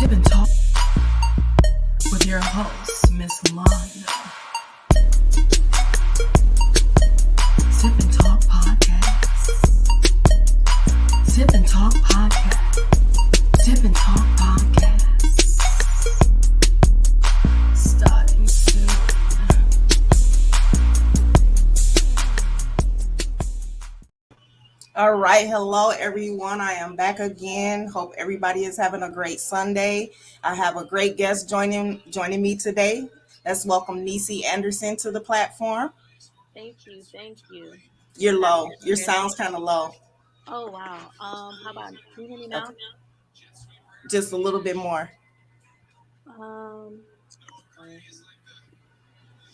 Sip and Talk with your host, Miss Londa. Sip and Talk Podcast. Sip and Talk Podcast. Sip and Talk Podcast. Starting soon. All right, hello everyone. I am back again. Hope everybody is having a great Sunday. I have a great guest joining me today. Let's welcome Nisi Anderson to the platform. Thank you. You're Happy low. to be Your here. sound's kind of low. Oh wow. How about can you hear me Okay, now? just a little bit more. Um, okay.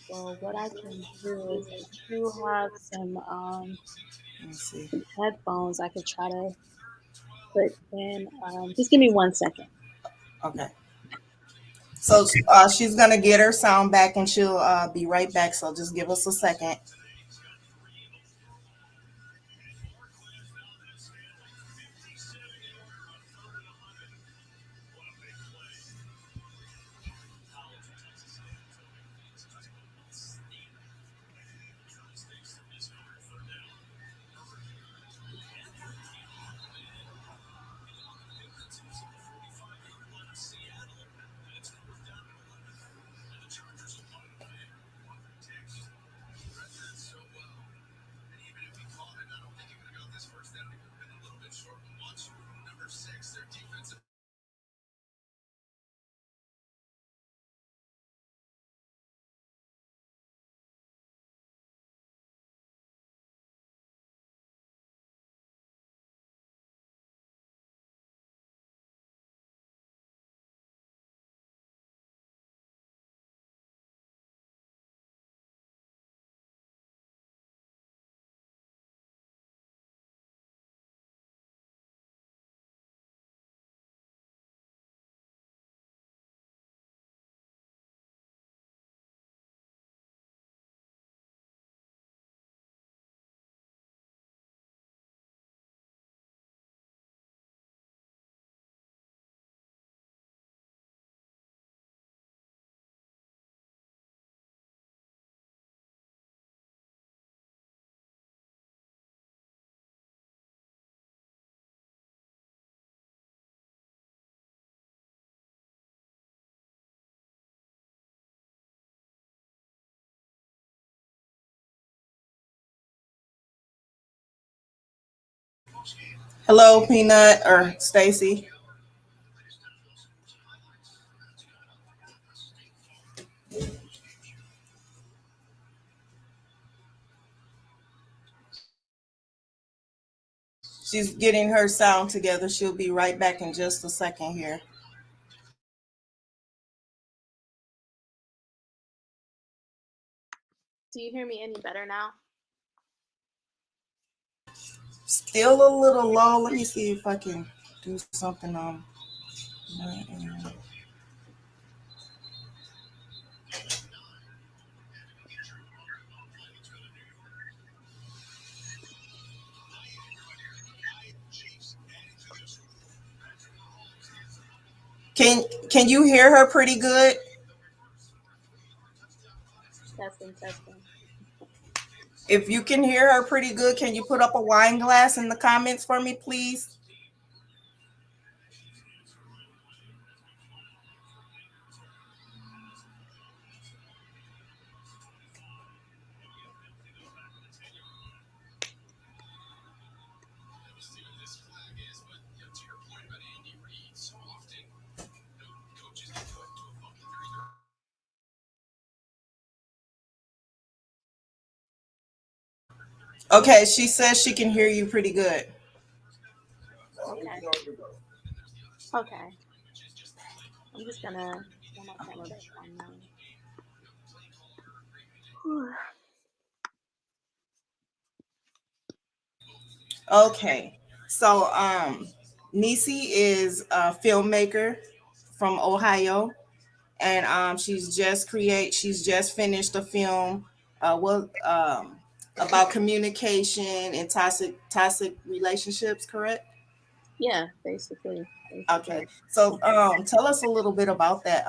Well, what I can do is I do have some Let me see. headphones I could try to put in. Just give me 1 second. Okay. So she's gonna get her sound back, and she'll be right back. So just give us a second. Hello, Peanut or Stacy. She's getting her sound together. She'll be right back in just a second here. Do you hear me any better now? Still a little low. Let me see if I can do something on my end. Can you hear her pretty good? Testing. If you can hear her pretty good, can you put up a wine glass in the comments for me, please? Okay, she says she can hear you pretty good. Okay. Okay. I'm just gonna turn my camera back on now. Whew. Okay. So Nisi is a filmmaker from Ohio, and she's just finished a film about communication and toxic relationships, correct? Yeah, basically, Okay. basically. So tell us a little bit about that.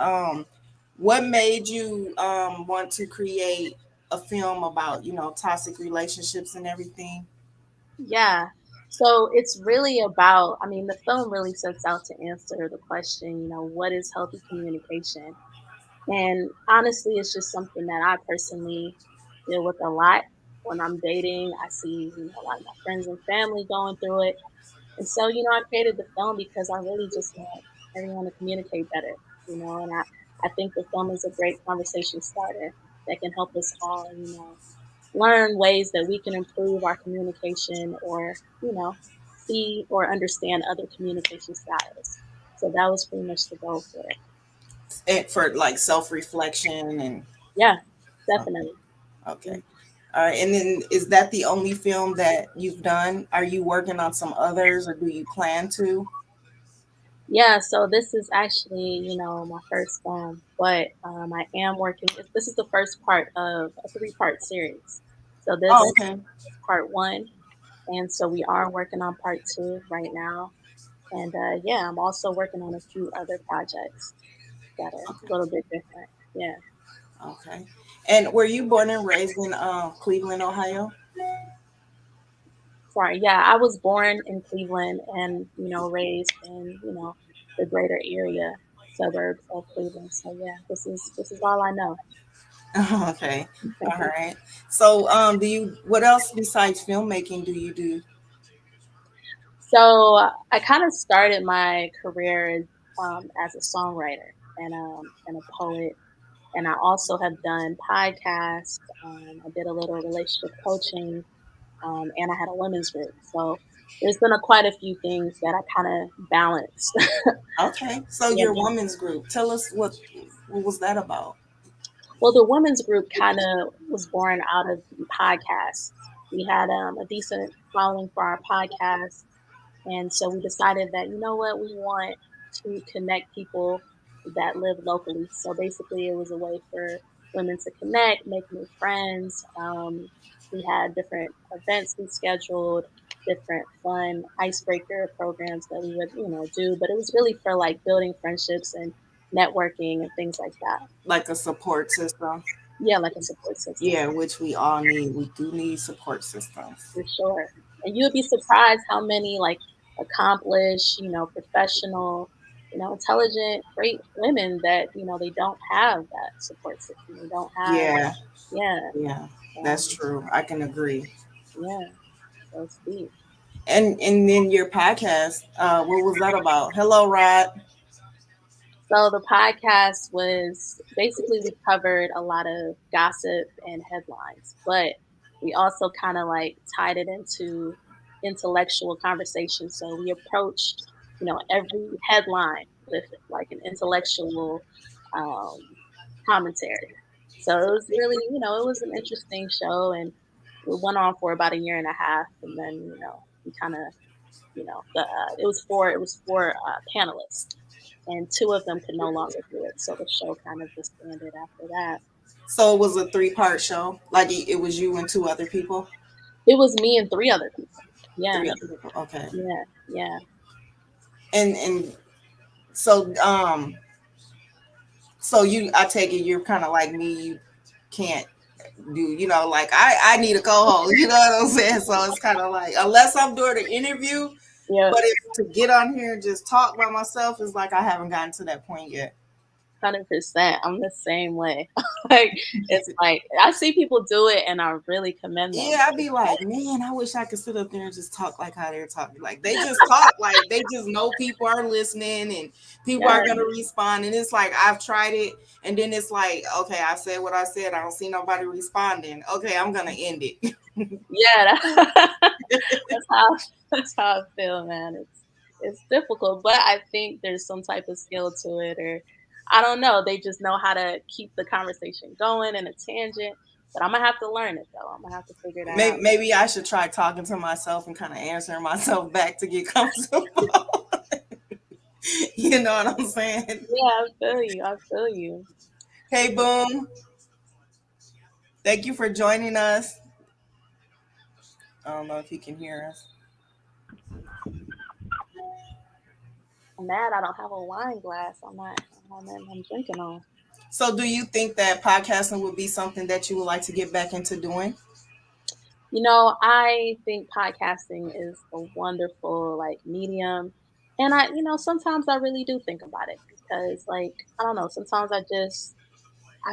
What made you want to create a film about, toxic relationships and everything? Yeah. So it's really about, I mean, the film really sets out to answer the question, what is healthy communication? And honestly, it's just something that I personally deal with a lot when I'm dating. I see, a lot of my friends and family going through it. And so, I created the film because I really just want everyone to communicate better, and I think the film is a great conversation starter that can help us all, learn ways that we can improve our communication or, see or understand other communication styles. So that was pretty much the goal for it. And for like self-reflection and Yeah, oh, definitely. okay. All right. And then is that the only film that you've done? Are you working on some others or do you plan to? Yeah, so this is actually, my first film, but I am working. This is the first part of a three-part series. So this Oh, is okay. part one, and so we are working on part two right now. And yeah, I'm also working on a few other projects that are a Okay. little bit different. Yeah. Okay. And were you born and raised in Cleveland, Ohio? Sorry. Yeah, I was born in Cleveland and, raised in, the greater area suburbs of Cleveland. So yeah, this is all I know. Okay. All right. So what else besides filmmaking do you do? So I kind of started my career as a songwriter and a poet, and I also have done podcasts. I did a little relationship coaching, and I had a women's group. So there's been quite a few things that I kind of balance. Okay. So Yeah. your women's group, tell us what was that about? Well, the women's group kind of was born out of the podcast. We had a decent following for our podcast. And so we decided that, what, we want to connect people that live locally. So basically, it was a way for women to connect, make new friends. We had different events we scheduled, different fun icebreaker programs that we would, do. But it was really for like building friendships and networking and things like that. Like a support system? Yeah, like a support system. Yeah, which we all need. We do need support systems. For sure. And you would be surprised how many like accomplished, professional, intelligent, great women that, they don't have that support system. They don't have, Yeah, yeah, yeah, that's um, true. I can agree. yeah. So it's deep. And then your podcast, what was that about? Hello, Rod. So the podcast was basically we covered a lot of gossip and headlines, but we also kind of like tied it into intellectual conversation. So we approached, every headline with like an intellectual um, commentary. So it was really, it was an interesting show, and we went on for about a year and a half, and then we kind of, it was for panelists, and two of them could no longer do it, so the show kind of disbanded after that. So it was a three-part show. Like it was you and two other people. It was me and three other people. Yeah, Three other people. Okay. yeah, yeah. And so you, I take it you're kind of like me. You can't do, like I need a co-host. You know what I'm saying? So it's kind of like unless I'm doing an interview, Yep, but if to get on here and just talk by myself is like I haven't gotten to that point yet. 100%. I'm the same way. Like it's like I see people do it, and I really commend them. Yeah, I'd be like, man, I wish I could sit up there and just talk like how they're talking. Like they just talk, like they just know people are listening and people Yeah, are gonna respond. And it's like I've tried it, and then it's like, okay, I said what I said. I don't see nobody responding. Okay, I'm gonna end it. yeah. That's how that's how I feel, man. It's difficult, but I think there's some type of skill to it, or I don't know. They just know how to keep the conversation going in a tangent. But I'm gonna have to learn it though. I'm gonna have to figure that out. Maybe I should try talking to myself and kind of answering myself back to get comfortable. You know what I'm saying? Yeah, I feel you. I feel you. Hey, Boom. Thank you for joining us. I don't know if you can hear us. I'm mad I don't have a wine glass. I don't have nothing I'm drinking on. So, do you think that podcasting would be something that you would like to get back into doing? I think podcasting is a wonderful like medium. And sometimes I really do think about it because like I don't know, sometimes I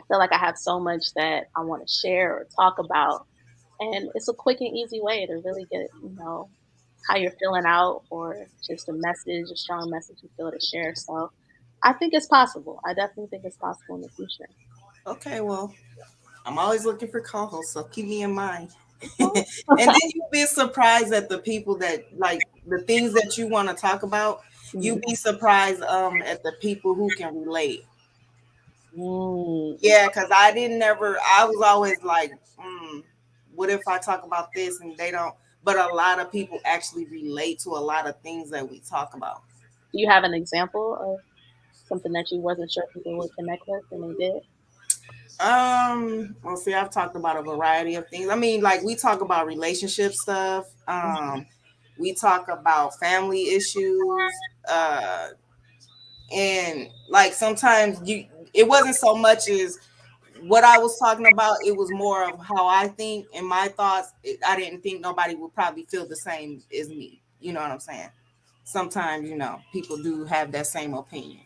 feel like I have so much that I want to share or talk about. And it's a quick and easy way to really get, how you're feeling out or just a message, a strong message you feel to share. So I think it's possible. I definitely think it's possible in the future. Okay, well, I'm always looking for co-hosts, so keep me in mind. And Okay. then you'd be surprised at the people that like the things that you want to talk about. You'd Mhm. be surprised at the people who can relate. Mm. Yeah, because I didn't never. I was always like, what if I talk about this and they don't? But a lot of people actually relate to a lot of things that we talk about. Do you have an example of something that you wasn't sure people would connect with and they did? Well, see, I've talked about a variety of things. I mean, like we talk about relationship stuff. We talk about family issues. And like sometimes it wasn't so much as what I was talking about. It was more of how I think and my thoughts. I didn't think nobody would probably feel the same as me. You know what I'm saying? Sometimes, people do have that same opinion.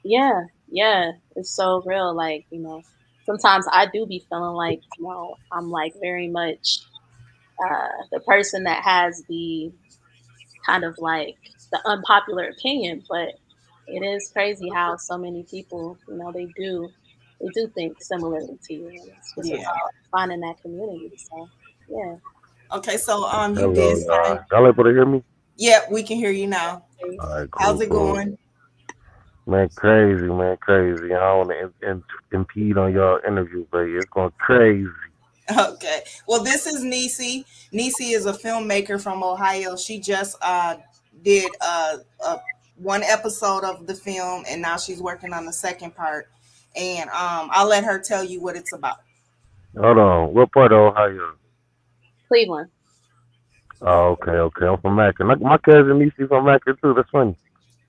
Yeah, yeah, it's so real. Like, sometimes I do be feeling like, I'm like very much the person that has the kind of like the unpopular opinion, but it is crazy how so many people, they do think similarly to you, and it's just Yeah. about finding that community. So, yeah. Okay, so you did Hello, y'all. sign. Y'all able to hear me? Yeah, we can hear you now. Hey. All right, How's cool, it cool. going? Man, crazy, man, crazy. I don't want to impede on y'all interview, but it's going crazy. Okay. Well, this is Nisi. Nisi is a filmmaker from Ohio. She just did one episode of the film, and now she's working on the second part. And I'll let her tell you what it's about. Hold on. What part of Ohio? Cleveland. Oh, okay, okay. I'm from Akron. My cousin Niecy from Akron, too. That's funny.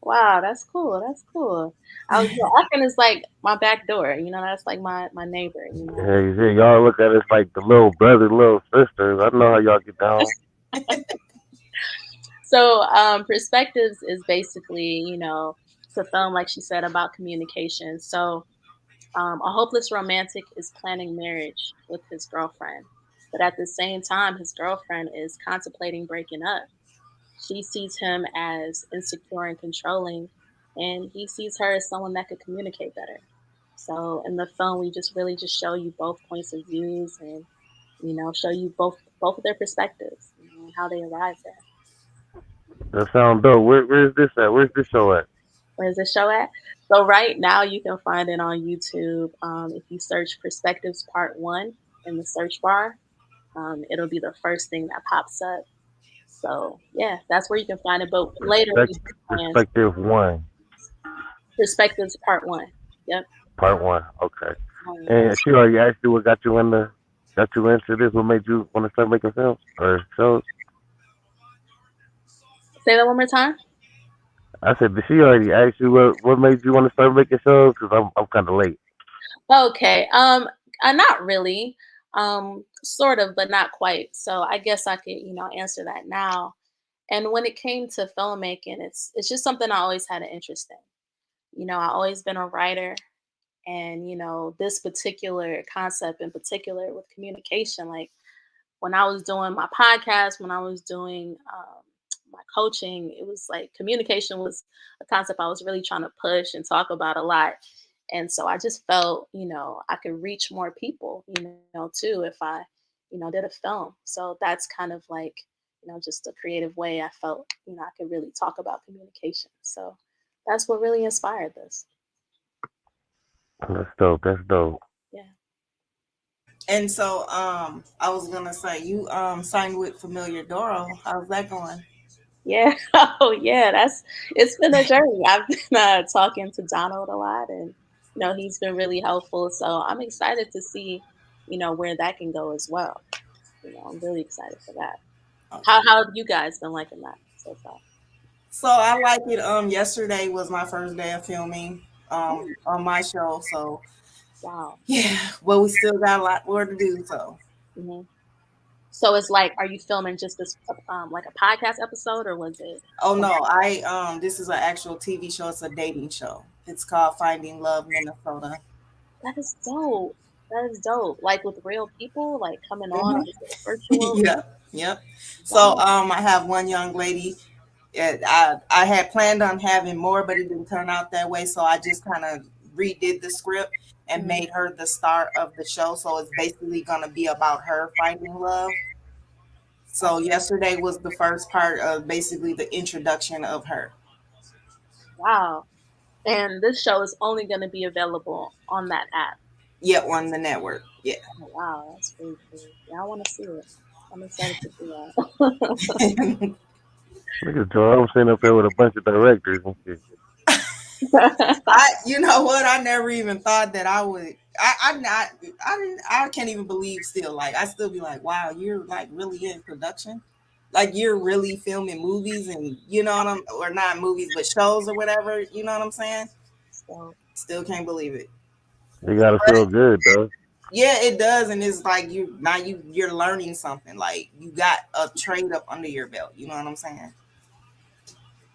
Wow, that's cool. That's cool. Akron is like my back door. That's like my neighbor. Hey, y'all look at us like the little brother, little sisters. I know how y'all get down. So, perspectives is basically, it's a film, like she said, about communication. So, a hopeless romantic is planning marriage with his girlfriend, but at the same time, his girlfriend is contemplating breaking up. She sees him as insecure and controlling, and he sees her as someone that could communicate better. So, in the film, we just really just show you both points of views and show you both of their perspectives, how they arrive there. That sound dope. Where's this at? Where's this show at? Where's the show at? So right now you can find it on YouTube. If you search Perspectives Part One in the search bar, it'll be the first thing that pops up. So yeah, that's where you can find it. But later we do plans Perspective one, Perspectives Part One. Yep. part one. Okay. Um, And she already asked you what got you into this. What made you want to start making films or shows? Say that one more time. I said, did she already ask you what made you want to start making shows? Because I'm kind of late. Okay. Not really. Sort of, but not quite. So I guess I could, answer that now. And when it came to filmmaking, it's just something I always had an interest in. I always been a writer, and this particular concept in particular with communication, like when I was doing my podcast, when I was doing my coaching, it was like communication was a concept I was really trying to push and talk about a lot. And so I just felt, I could reach more people, too, if I, did a film. So that's kind of like, just a creative way I felt, I could really talk about communication. So that's what really inspired this. That's dope. That's dope. Yeah. And so I was gonna say you signed with Familiar Doro. How's that going? Yeah. Oh, yeah. It's been a journey. I've been talking to Donald a lot, and he's been really helpful. So I'm excited to see, where that can go as well. I'm really excited for that. How Okay. how have you guys been liking that so far? So I like it. Yesterday was my first day of filming Oh, on my show. So wow. yeah, well we still got a lot more to do. So Hmm. So it's like, are you filming just this, like a podcast episode, or was it? oh A, no, I this is an actual TV show. It's a dating show. It's called Finding Love Minnesota. that is dope. That is dope. Like with real people, like coming on, Hmm. or is it virtual? Yep, yep. So Wow. I have one young lady. I had planned on having more, but it didn't turn out that way. So I just kind of redid the script and Mhm. made her the star of the show. So it's basically going to be about her finding love. So That's yesterday was the first part of basically the introduction of her. wow. And this show is only going to be available on that app. Yet on the network. Yeah. Oh, wow, that's really cool. Yeah, I want to see it. I'm excited to see that. Look at Joe. I'm sitting up here with a bunch of directors and shit. You know what? I never even thought that I would. I not. I didn't. I can't even believe still. Like I still be like, wow, you're like really in production. Like you're really filming movies, and you know what I'm, or not movies, but shows or whatever. You know what I'm saying? So Still can't believe it. You that's gotta feel But good though. yeah, it does, and it's like you now you're learning something. Like you got a trade up under your belt. You know what I'm saying?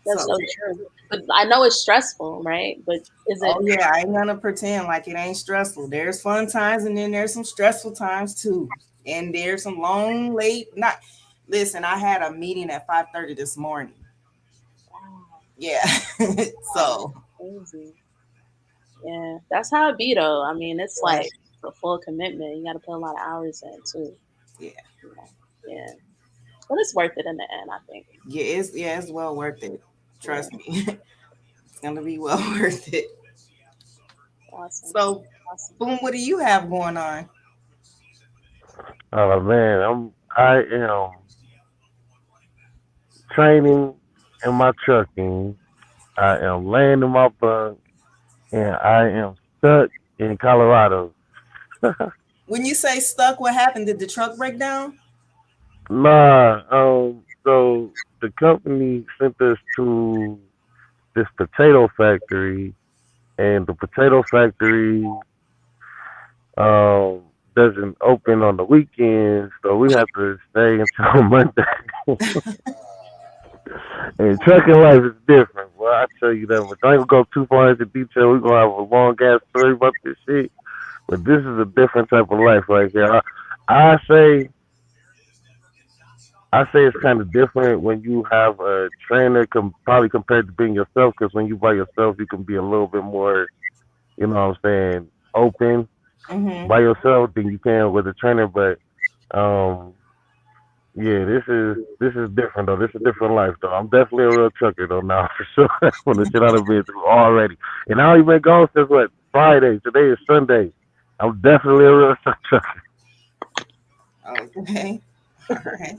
that's So so true. But I know it's stressful, right? But is it? oh yeah, I ain't gonna pretend like it ain't stressful. There's fun times and then there's some stressful times too. And there's some long late not listen, I had a meeting at 5:30 this morning. Wow, Yeah. wow, that's So crazy. Yeah, that's how it be though. I mean, it's yeah, like a full commitment. You got to put a lot of hours in too. yeah. You know? Yeah, but it's worth it in the end, I think. It's well worth it. Yeah, Trust me. It's gonna be well worth it. awesome, So awesome. boom, what do you have going on? Oh man, I am training in my trucking. I am laying in my bunk, and I am stuck in Colorado. When you say stuck, what happened? Did the truck break down? Nah, so the company sent us to this potato factory, and the potato factory doesn't open on the weekends, so we have to stay until Monday. And trucking life is different. Well, I tell you that. But I ain't gonna go too far into detail. We're gonna have a long ass story about this shit. But this is a different type of life right here. I say I say it's kind of different when you have a trainer, probably compared to being yourself. Because when you by yourself, you can be a little bit more, you know what I'm saying, open Mm-hmm. by yourself than you can with a trainer. But um, yeah, this is different though. This is a different life though. I'm definitely a real trucker though now for sure. From the shit I've been through already, and I only been gone since what Friday. Today is Sunday. I'm definitely a real trucker. Okay. All right.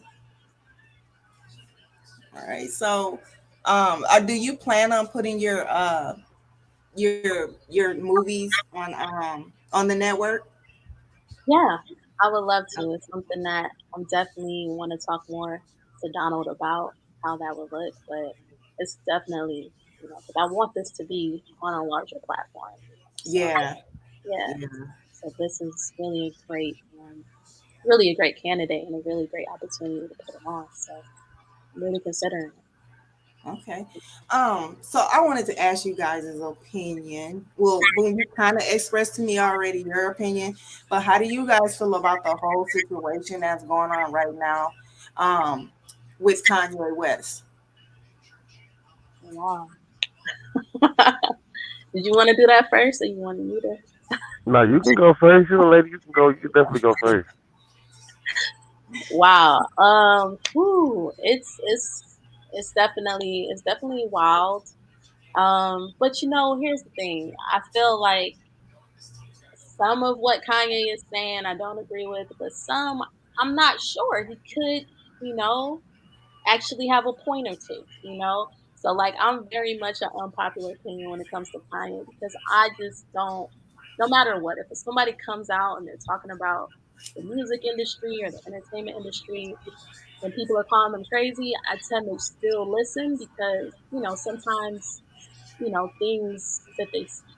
All right. So do you plan on putting your movies on the network? Yeah, I would love to. It's something that I'm definitely want to talk more to Donald about how that would look, but it's definitely, because I want this to be on a larger platform. So Yeah. yeah, Yeah. so this is really a great candidate and a really great opportunity to put him on. So I'm really considering it. Okay. So I wanted to ask you guys' opinion. Well, Boom, you kind of expressed to me already your opinion, but how do you guys feel about the whole situation that's going on right now um, with Kanye West? Wow. Did you want to do that first, or you wanted me to? No, you can go first. You're a lady. You can go. You can definitely go first. Wow. Whew, it's definitely wild. But here's the thing. I feel like some of what Kanye is saying I don't agree with, but some I'm not sure. He could, you know, actually have a point or two. So like I'm very much an unpopular opinion when it comes to Kanye because I just don't no matter what, if somebody comes out and they're talking about the music industry or the entertainment industry, when people are calling them crazy, I tend to still listen because, sometimes,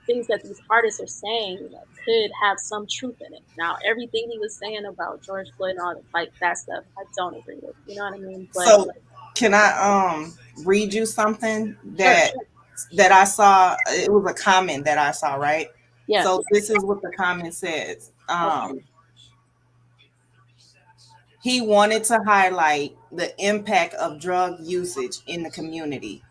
things that these artists are saying, could have some truth in it. Now, everything he was saying about George Floyd and all the, like that stuff, I don't agree with. You know what I mean? But So can I read you something sure, that I saw? It was a comment that I saw, right? yeah, So this is what the comment says. okay, He wanted to highlight the impact of drug usage in the community.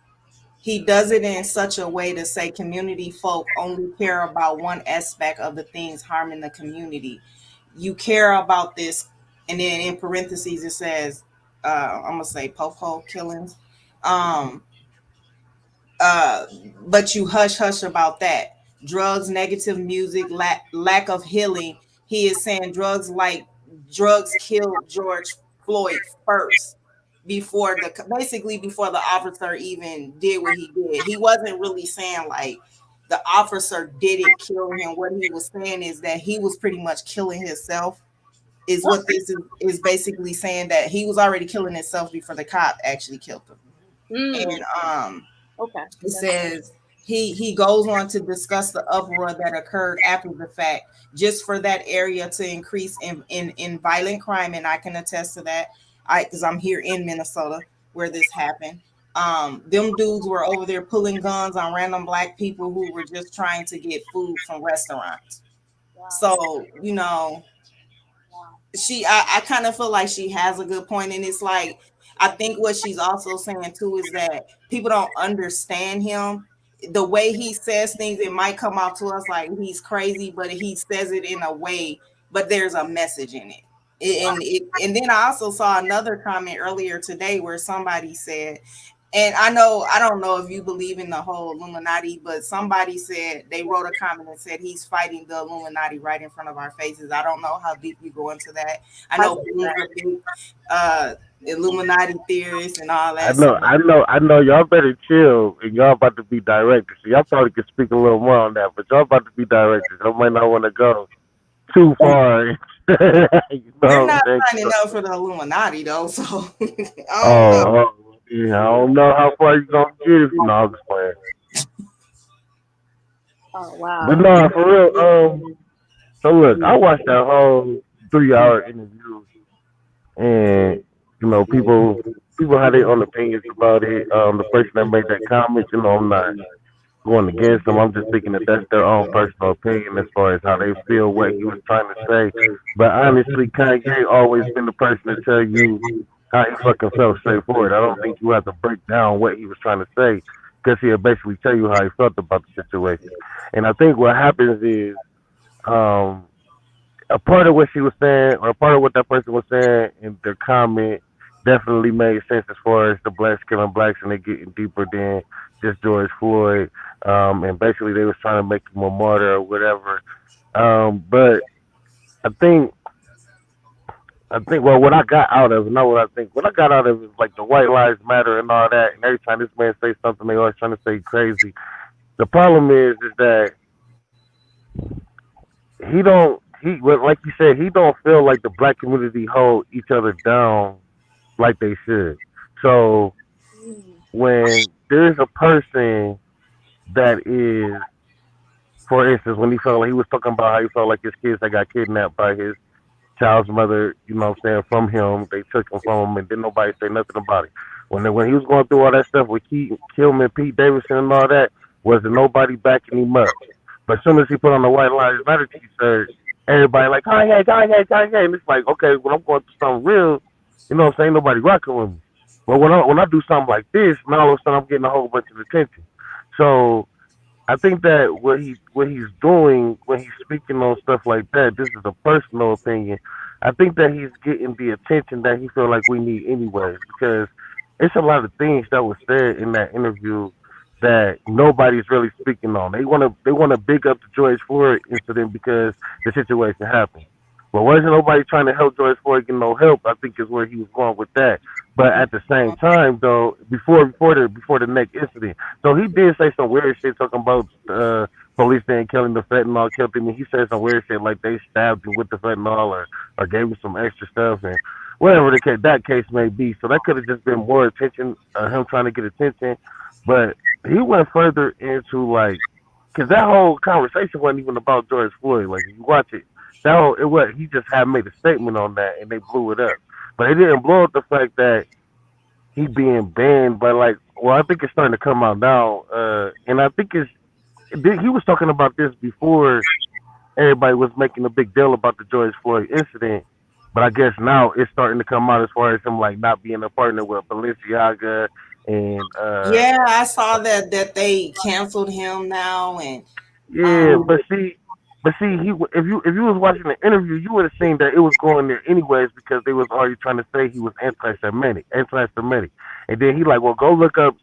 He does it in such a way to say community folk only care about one aspect of the things harming the community. You care about this, and then in parentheses it says, I'm gonna say popo killings. Um, uh, but you hush hush about that. Drugs, negative music, lack of healing. He is saying drugs killed George Floyd first before before the officer even did what he did. He wasn't really saying like the officer didn't kill him. What he was saying is that he was pretty much killing himself. Is oh, what is basically saying, that he was already killing himself before the cop actually killed him. mm, And okay, it that's says he goes on to discuss the uproar that occurred after the fact, just for that area to increase in violent crime, and I can attest to that. Because I'm here in Minnesota where this happened. Them dudes were over there pulling guns on random black people who were just trying to get food from restaurants. wow, So, wow, I kind of feel like she has a good point, and it's like I think what she's also saying too is that people don't understand him. The way he says things, it might come off to us like he's crazy, but he says it in a way, but there's a message in it. And then I also saw another comment earlier today where somebody said, and I don't know if you believe in the whole Illuminati, but somebody said, they wrote a comment and said he's fighting the Illuminati right in front of our faces. I don't know how deep you go into that. I I know get Bloom's that. a big uh, Illuminati theorist and all I that. So know, I know, I know. Y'all better chill, and y'all about to be directors. So y'all probably could speak a little more on that, but y'all about to be directors. I might not want to go too far. You we're know what I'm not saying? signing up for the Illuminati though, so I don't know. Oh, yeah. I don't know how far you gonna get if you know I'm just playing. Oh But wow. no, for real. So look, I watched that whole 3 hour interview, and people had their own opinions about it. The person that made that comment, I'm not going against them. I'm just thinking that that's their own personal opinion as far as how they feel what he was trying to say. But honestly, Kanye always been the person to tell you how he fucking felt straightforward. I don't think you have to break down what he was trying to say because he'll basically tell you how he felt about the situation. And I think what happens is um, a part of what she was saying, or a part of what that person was saying in their comment, definitely made sense as far as the blacks killing blacks and they getting deeper than just George Floyd. And basically they was trying to make him a martyr or whatever. But I think well what I got out of it, not what I think. What I got out of it is like the white lives matter and all that, and every time this man say something they always trying to say crazy. The problem is that he don't he well, like you said, he don't feel like the black community hold each other down like they should. So Mm, when there's a person that is, for instance, when he felt like he was talking about how he felt like his kids that got kidnapped by his child's mother, what I'm saying, from him, they took him from him, and didn't nobody say nothing about it. When he was going through all that stuff with Kilman, Pete Davidson, and all that, wasn't nobody backing him up. But as soon as he put on the White Lives Matter t-shirt, everybody like Kanye, Kanye, Kanye, and it's like, okay, when I'm going through something real, what I'm saying, nobody rocking with me. But when I do something like this, now all of a sudden I'm getting a whole bunch of attention. So I think that what he's doing when he's speaking on stuff like that, this is a personal opinion. I think that he's getting the attention that he feel like we need anyways, because it's a lot of things that was said in that interview that nobody's really speaking on. They wanna big up the George Floyd incident because the situation happened. But wasn't nobody trying to help George Floyd get no help? I think is where he was going with that. But at the same time, though, before the next incident, so he did say some weird shit talking about police didn't kill him, the fentanyl killed him. And he said some weird shit like they stabbed him with the fentanyl or gave him some extra stuff and whatever that case may be. So that could have just been more attention, him trying to get attention. But he went further into like, because that whole conversation wasn't even about George Floyd. Like if you watch it, that whole it was he just had made a statement on that and they blew it up. But they didn't blow up the fact that he being banned. But like, well, I think it's starting to come out now. And I think he was talking about this before everybody was making a big deal about the George Floyd incident. But I guess now it's starting to come out as far as him like not being a partner with Balenciaga and Yeah, I saw that they canceled him now, and yeah, um, but see, if you was watching the interview, you would have seen that it was going there anyways because they was already trying to say he was anti-Semitic, and then he like, well, go look up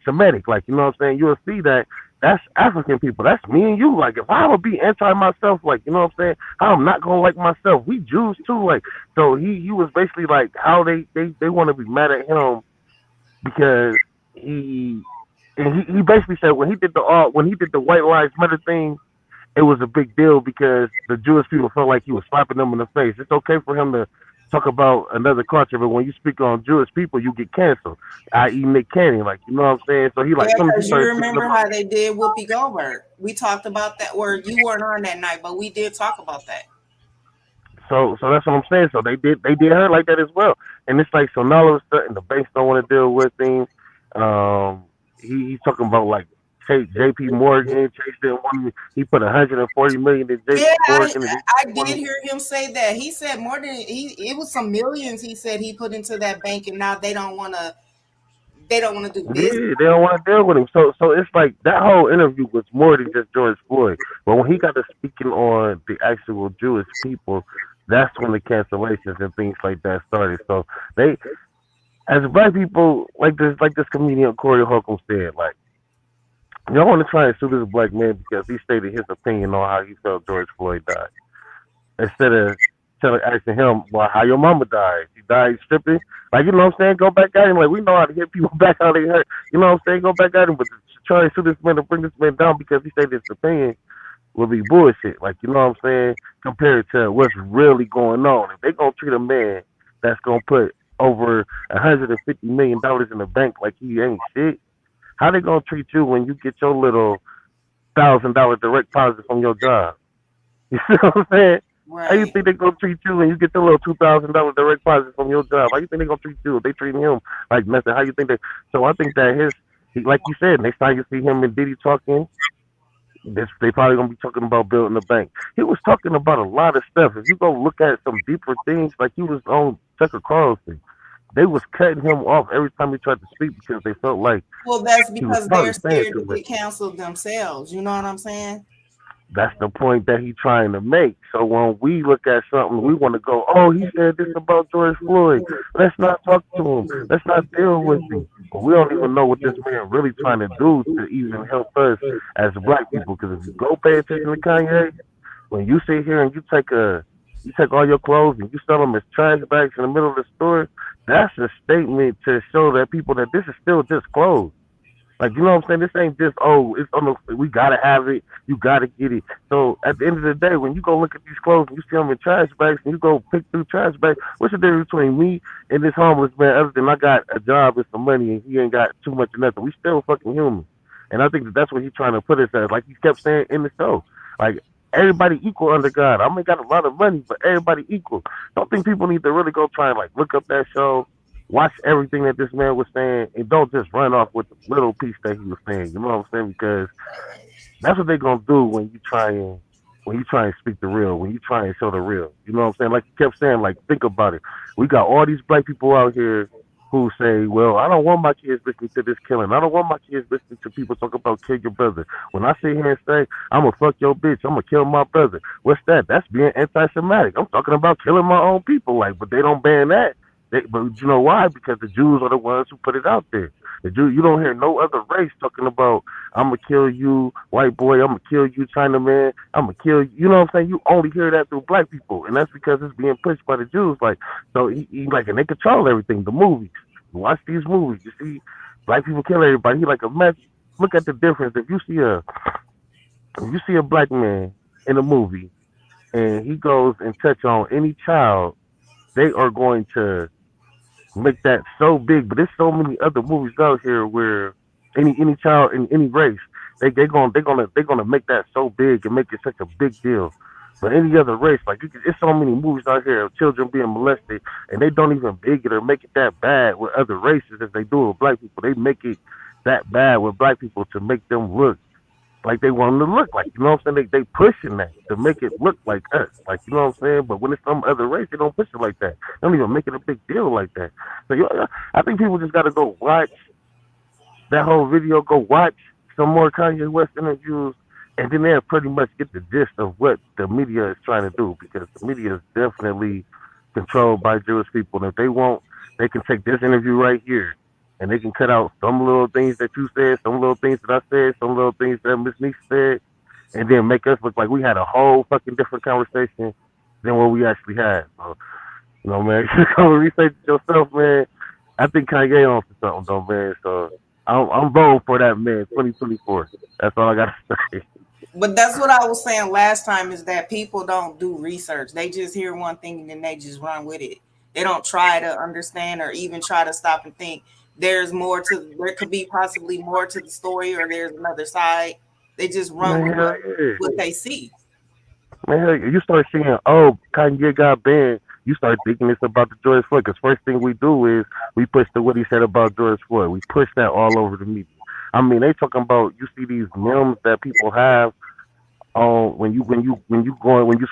Semitic, like you know what I'm saying. You'll see that that's African people. That's me and you. Like if I would be anti myself, like you know what I'm saying, I'm not gonna like myself. We Jews too, like so he was basically like how they want to be mad at him because he he basically said when he did the White Lives Matter thing, it was a big deal because the Jewish people felt like he was slapping them in the face. It's okay for him to talk about another culture, but when you speak on Jewish people, you get canceled, i.e. Nick Cannon, like you know what I'm saying. So he like yeah, as soon as he because you started speaking remember about how they did Whoopi Goldberg. We talked about that, where you weren't on that night, but we did talk about that. so that's what I'm saying. So they did her like that as well, and it's like so now all of a sudden the banks don't want to deal with him. He's talking about like J.P. Morgan. Chase didn't want him. He put 140 million in Yeah, J.P. Morgan, and they I didn't want did him. hear him say that. He said more than it was some millions. He said he put into that bank, and now they don't want to do business. Yeah, they don't want to deal with him. So it's like that whole interview was more than just George Floyd. But when he got to speaking on the actual Jewish people, that's when the cancellations and things like that started. So they, as black people, like this comedian Corey Holcomb said, like y'all want to try and sue this black man because he stated his opinion on how he felt George Floyd died instead of asking him, well, how your mama died? She died stripping? Like, you know what I'm saying? Go back at him. Like, we know how to hit people back how they hurt. You know what I'm saying? Go back at him. But to try and sue this man to bring this man down because he said his opinion will be bullshit. Like, you know what I'm saying? Compared to what's really going on. If they going to treat a man that's going to put over $150 million in the bank like he ain't shit, how they going to treat you when you get your little $1,000 direct deposit from your job? You see what I'm saying? How you Right. think they gonna treat you when you get the little $2,000 direct deposit from your job? How you think they gonna treat you if they treating him like nothing? How you think they? So I think that like you said, next time you see him and Diddy talking, they probably gonna be talking about building a bank. He was talking about a lot of stuff. If you go look at some deeper things, like he was on Tucker Carlson, they was cutting him off every time he tried to speak because they felt like Well, that's he was because they're probably saying scared too to much. get canceled themselves. You know what I'm saying? That's the point that he's trying to make. So when we look at something, we want to go, "Oh, he said this about George Floyd. Let's not talk to him. Let's not deal with him." But we don't even know what this man really trying to do to even help us as black people. Because if you go pay attention to Kanye, when you sit here and you take all your clothes and you sell them as trash bags in the middle of the store, that's a statement to show that people that this is still just clothes. Like you know what I'm saying? This ain't just it's on the we gotta have it, you gotta get it. So at the end of the day, when you go look at these clothes and you see them in trash bags and you go pick through trash bags, what's the difference between me and this homeless man other than I got a job and some money and he ain't got too much of nothing? We still fucking human. And I think that's what he's trying to put us as. Like he kept saying in the show. Like everybody equal under God. I mean got a lot of money, but everybody equal. Don't think people need to really go try and like look up that show, watch everything that this man was saying, and don't just run off with the little piece that he was saying. You know what I'm saying? Because that's what they're gonna do when you try and speak the real, when you try and show the real. You know what I'm saying? Like you kept saying, like think about it. We got all these black people out here who say, "Well, I don't want my kids listening to this killing. I don't want my kids listening to people talk about kill your brother." When I sit here and say, "I'm gonna fuck your bitch. I'm gonna kill my brother," what's that? That's being anti-Semitic. I'm talking about killing my own people. Like, but they don't ban that. But you know why? Because the Jews are the ones who put it out there. You don't hear no other race talking about I'm gonna kill you, white boy. I'm gonna kill you, Chinaman. I'm gonna kill you. You know what I'm saying? You only hear that through black people, and that's because it's being pushed by the Jews. Like so, he like, and they control everything. The movies. You watch these movies. You see black people kill everybody. He like, imagine. Look at the difference. If you see a black man in a movie and he goes and touch on any child, they are going to make that so big. But there's so many other movies out here where any child in any race, they're gonna make that so big and make it such a big deal. But any other race, like it's so many movies out here of children being molested, and they don't even big it or make it that bad with other races as they do with black people. They make it that bad with black people to make them look like they want them to look like. You know what I'm saying? They pushing that to make it look like us. Like, you know what I'm saying? But when it's some other race, they don't push it like that. They don't even make it a big deal like that. So I think people just got to go watch that whole video, go watch some more Kanye West interviews, and then they'll pretty much get the gist of what the media is trying to do, because the media is definitely controlled by Jewish people. And if they want, they can take this interview right here and they can cut out some little things that you said, some little things that I said, some little things that Miss Niece said, and then make us look like we had a whole fucking different conversation than what we actually had. So, man, you go research it yourself, man. I think Kanye on for something, though, man. So I'm voting for that, man. 2024. That's all I gotta say. But that's what I was saying last time, is that people don't do research. They just hear one thing and then they just run with it. They don't try to understand or even try to stop and think there could be possibly more to the story, or there's another side. They just run Man, with hell yeah. what they see. Man, hell yeah. You start seeing, oh, Kanye got banned. You start thinking it's about the George Floyd. Because first thing we do is we push what he said about George Floyd. We push that all over the media. I mean, they talking about, you see these memes that people have on when you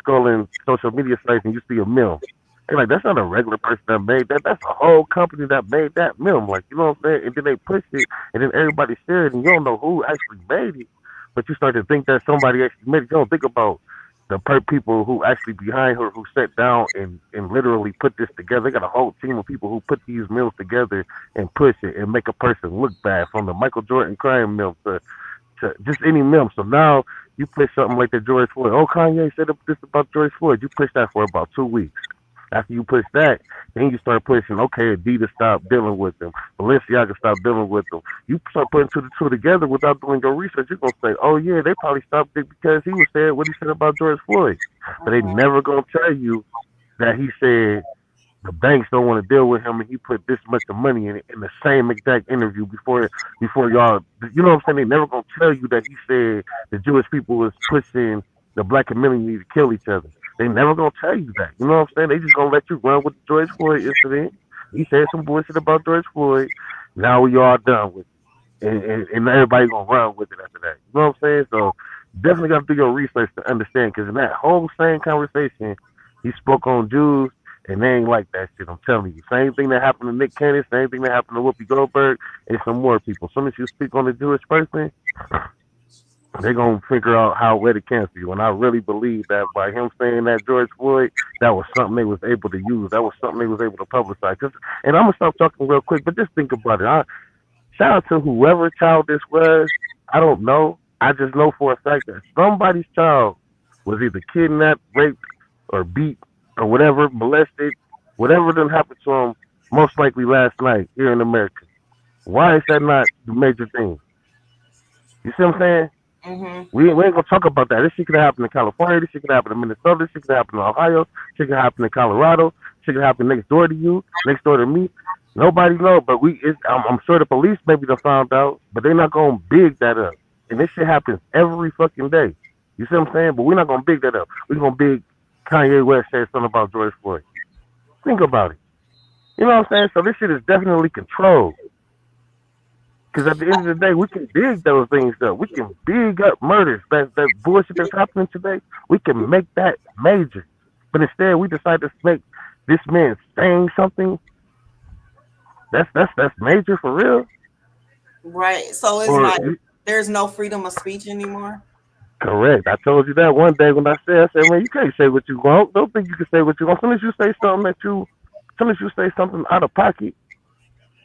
scrolling social media sites and you see a meme. They're like, that's not a regular person that made that. That's a whole company that made that meme. Like, you know what I'm saying? And then they push it, and then everybody shared it, and you don't know who actually made it. But you start to think that somebody actually made it. You don't think about the people who actually behind her, who sat down and literally put this together. They got a whole team of people who put these memes together and push it and make a person look bad, from the Michael Jordan crying meme to just any meme. So now you push something like the George Floyd. Oh, Kanye said this about George Floyd. You push that for about 2 weeks. After you push that, then you start pushing, okay, Adidas stop dealing with them. Balenciaga stop dealing with them. You start putting two together without doing your research. You're going to say, oh, yeah, they probably stopped it because he was saying what he said about George Floyd. But they never going to tell you that he said the banks don't want to deal with him and he put this much of money in the same exact interview before y'all. You know what I'm saying? They never going to tell you that he said the Jewish people was pushing the black community to kill each other. They never gonna tell you that. You know what I'm saying? They just gonna let you run with the George Floyd incident. He said some bullshit about George Floyd. Now we all done with it. And everybody gonna run with it after that. You know what I'm saying? So definitely gotta do your research to understand, because in that whole same conversation, he spoke on Jews, and they ain't like that shit. I'm telling you. Same thing that happened to Nick Cannon, same thing that happened to Whoopi Goldberg, and some more people. As soon as you speak on the Jewish person, they're going to figure out how where to cancel you. And I really believe that by him saying that George Floyd, that was something they was able to use. That was something they was able to publicize. And I'm going to stop talking real quick, but just think about it. Shout out to whoever child this was. I don't know. I just know for a fact that somebody's child was either kidnapped, raped, or beat, or whatever, molested, whatever done happened to him, most likely last night here in America. Why is that not the major thing? You see what I'm saying? Mm-hmm. We ain't gonna talk about that. This shit could happen in California. This shit could happen in Minnesota. This shit could happen in Ohio. This shit could happen in Colorado. This shit could happen next door to you, next door to me. Nobody know, but I'm sure the police maybe done found out, but they're not gonna big that up. And this shit happens every fucking day. You see what I'm saying? But we're not gonna big that up. We're gonna big Kanye West said something about George Floyd. Think about it. You know what I'm saying? So this shit is definitely controlled. Because at the end of the day, we can dig those things up. We can big up murders. That bullshit that's happening today, we can make that major. But instead, we decide to make this man saying something that's major for real. Right. So it's Or like there's no freedom of speech anymore. correct. I told you that one day when I said, man, you can't say what you want. Don't think you can say what you want. As soon as you say something out of pocket,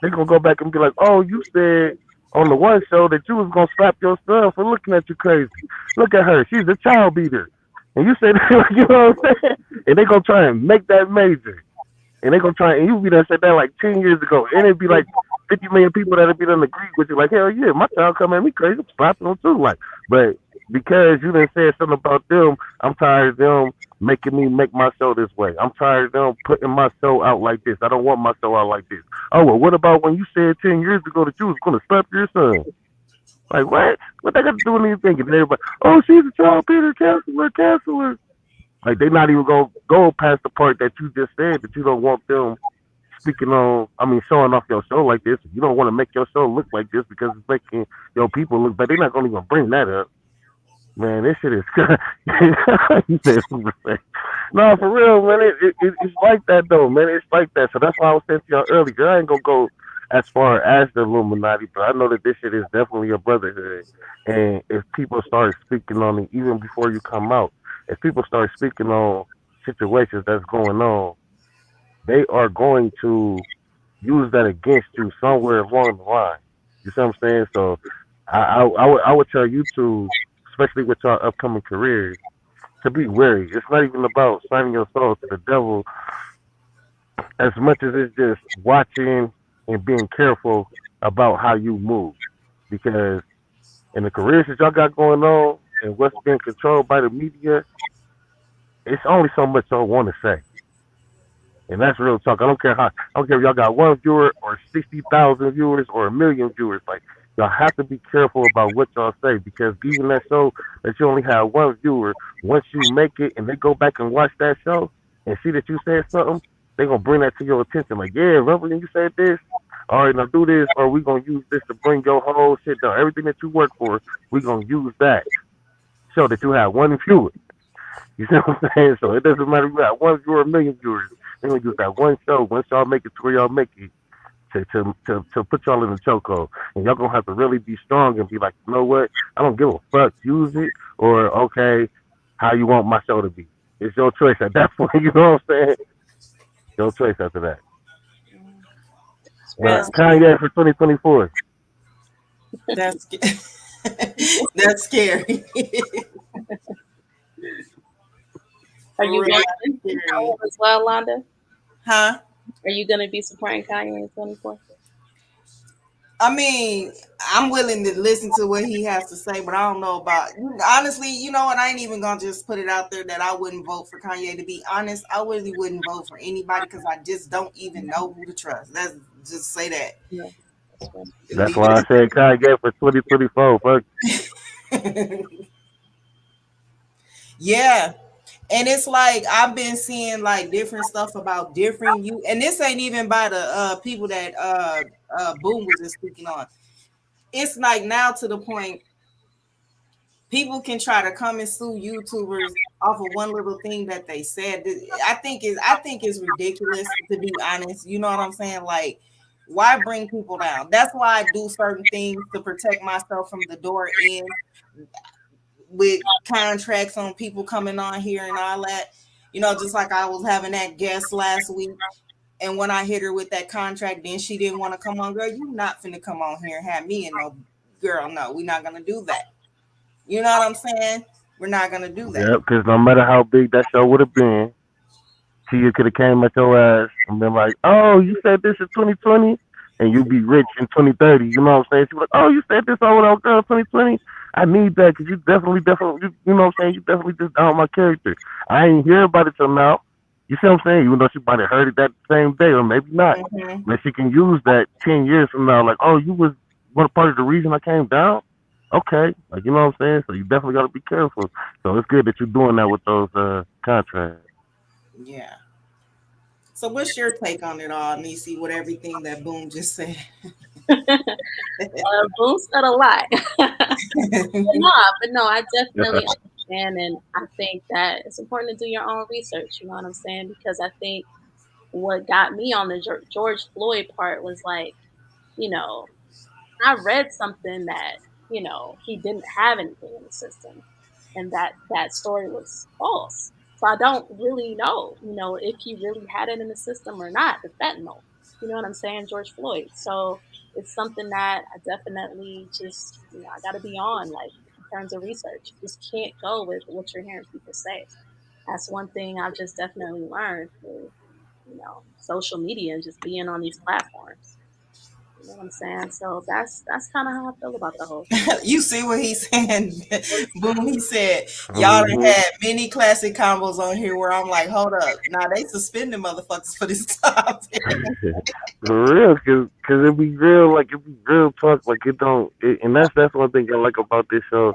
They gonna go back and be like, "Oh, you said on the one show that you was gonna slap your son for looking at you crazy. Look at her, she's a child beater." And you say, you know what I'm saying? And they gonna try and make that major. And they gonna try and you be done said that like 10 years ago. And it'd be like 50 million people that'd be done agree with you, like, hell yeah, my child come at me crazy, I'm slapping them too. Like, but because you done said something about them, I'm tired of them making me make my show this way. I'm tired of them putting my show out like this. I don't want my show out like this. Oh well, what about when you said 10 years ago that you was gonna slap your son? Like what? What they got to do with anything? And everybody, oh, she's a child Peter, cancel her, cancel her. Like they not even gonna go past the part that you just said that you don't want them speaking on. I mean, showing off your show like this. You don't want to make your show look like this because it's making your people look. But they're not gonna even bring that up. Man, this shit is. You said super fake. No, for real, man. It's like that though, man. It's like that. So that's why I was saying to y'all earlier. I ain't gonna go as far as the Illuminati, but I know that this shit is definitely a brotherhood. And if people start speaking on it even before you come out, if people start speaking on situations that's going on, they are going to use that against you somewhere along the line. You see what I'm saying? So I would tell you to, especially with your upcoming careers, to be wary. It's not even about signing your soul to the devil as much as it's just watching and being careful about how you move. Because in the careers that y'all got going on and what's being controlled by the media, it's only so much y'all want to say. And that's real talk. I don't care how. I don't care if y'all got one viewer or 60,000 viewers or a million viewers. Like y'all have to be careful about what y'all say because even that show that you only have one viewer, once you make it and they go back and watch that show and see that you said something, they gonna bring that to your attention. Like, yeah, remember when you said this? All right, now do this, or we gonna use this to bring your whole shit down. Everything that you work for, we gonna use that. Show that you have one viewer. You see what I'm saying? So it doesn't matter if you got one viewer or a million viewers. They're gonna use that one show. Once y'all make it to where y'all make it to put y'all in the chokehold. And y'all gonna have to really be strong and be like, you know what? I don't give a fuck. Use it or okay, how you want my show to be. It's your choice at that point. You know what I'm saying? Your choice after that. It's That's real. Kanye for 2024. that's that's scary. Are For you real, going that's to be scary. as well, Londa? Huh? Are you going to be supporting Kanye in 24? I mean, I'm willing to listen to what he has to say, but I don't know about honestly, you know what? I ain't even gonna just put it out there that I wouldn't vote for Kanye. To be honest, I really wouldn't vote for anybody because I just don't even know who to trust. Let's just say that. Yeah, that's right. That's Leave why I said Kanye for 2024. Fuck. it. Yeah. And it's like I've been seeing like different stuff about different you and this ain't even by the people that Boom was just speaking on. It's like now to the point people can try to come and sue YouTubers off of one little thing that they said. I think is ridiculous to be honest. You know what I'm saying? Like, why bring people down? That's why I do certain things to protect myself from the door in with contracts on people coming on here and all that. You know, just like I was having that guest last week. And when I hit her with that contract, then she didn't want to come on. Girl, you not finna come on here and have me and no girl. No, we're not gonna do that. You know what I'm saying? We're not gonna do that. Yep, because no matter how big that show would have been, Tia could have came at your ass and been like, "Oh, you said this in 2020, and you be rich in 2030." You know what I'm saying? She was like, "Oh, you said this over there, girl, 2020. I need that because you definitely, you know what I'm saying? You definitely just down my character. I ain't hear about it till now. You see what I'm saying? Even though she might have heard it that same day or maybe not, Hmm. but she can use that 10 years from now. Like, oh, you was one part of the reason I came down. Okay, like you know what I'm saying? So you definitely got to be careful. So it's good that you're doing that with those contracts. Yeah. So what's your take on it all, Nisi, with everything that Boom just said? Boom said a lot. But no, I definitely understand, and I think that it's important to do your own research. You know what I'm saying? Because I think what got me on the George Floyd part was like, you know, I read something that he didn't have anything in the system, and that story was false. So I don't really know, if he really had it in the system or not. The fentanyl. You know what I'm saying? George Floyd. So it's something that I definitely just, I got to be on, like, in terms of research. You just can't go with what you're hearing people say. That's one thing I've just definitely learned through, social media and just being on these platforms. You know what I'm saying? So that's kind of how I feel about the whole thing. You see what he's saying? Boom, he said, y'all done Hmm. had many classic combos on here where I'm like, hold up. Nah, they suspended motherfuckers for this topic. For real, cause it be real, like it be real talk, like it don't, and that's one thing I like about this show,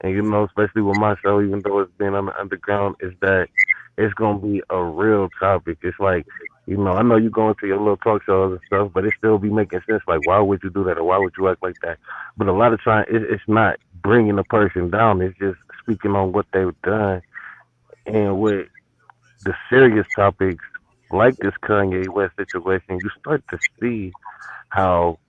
and especially with my show, even though it's been on the underground, is that it's gonna be a real topic. It's like, I know you go into your little talk shows and stuff, but it still be making sense. Like, why would you do that, or why would you act like that? But a lot of time, it's not bringing the person down. It's just speaking on what they've done, and with the serious topics like this Kanye West situation, you start to see how,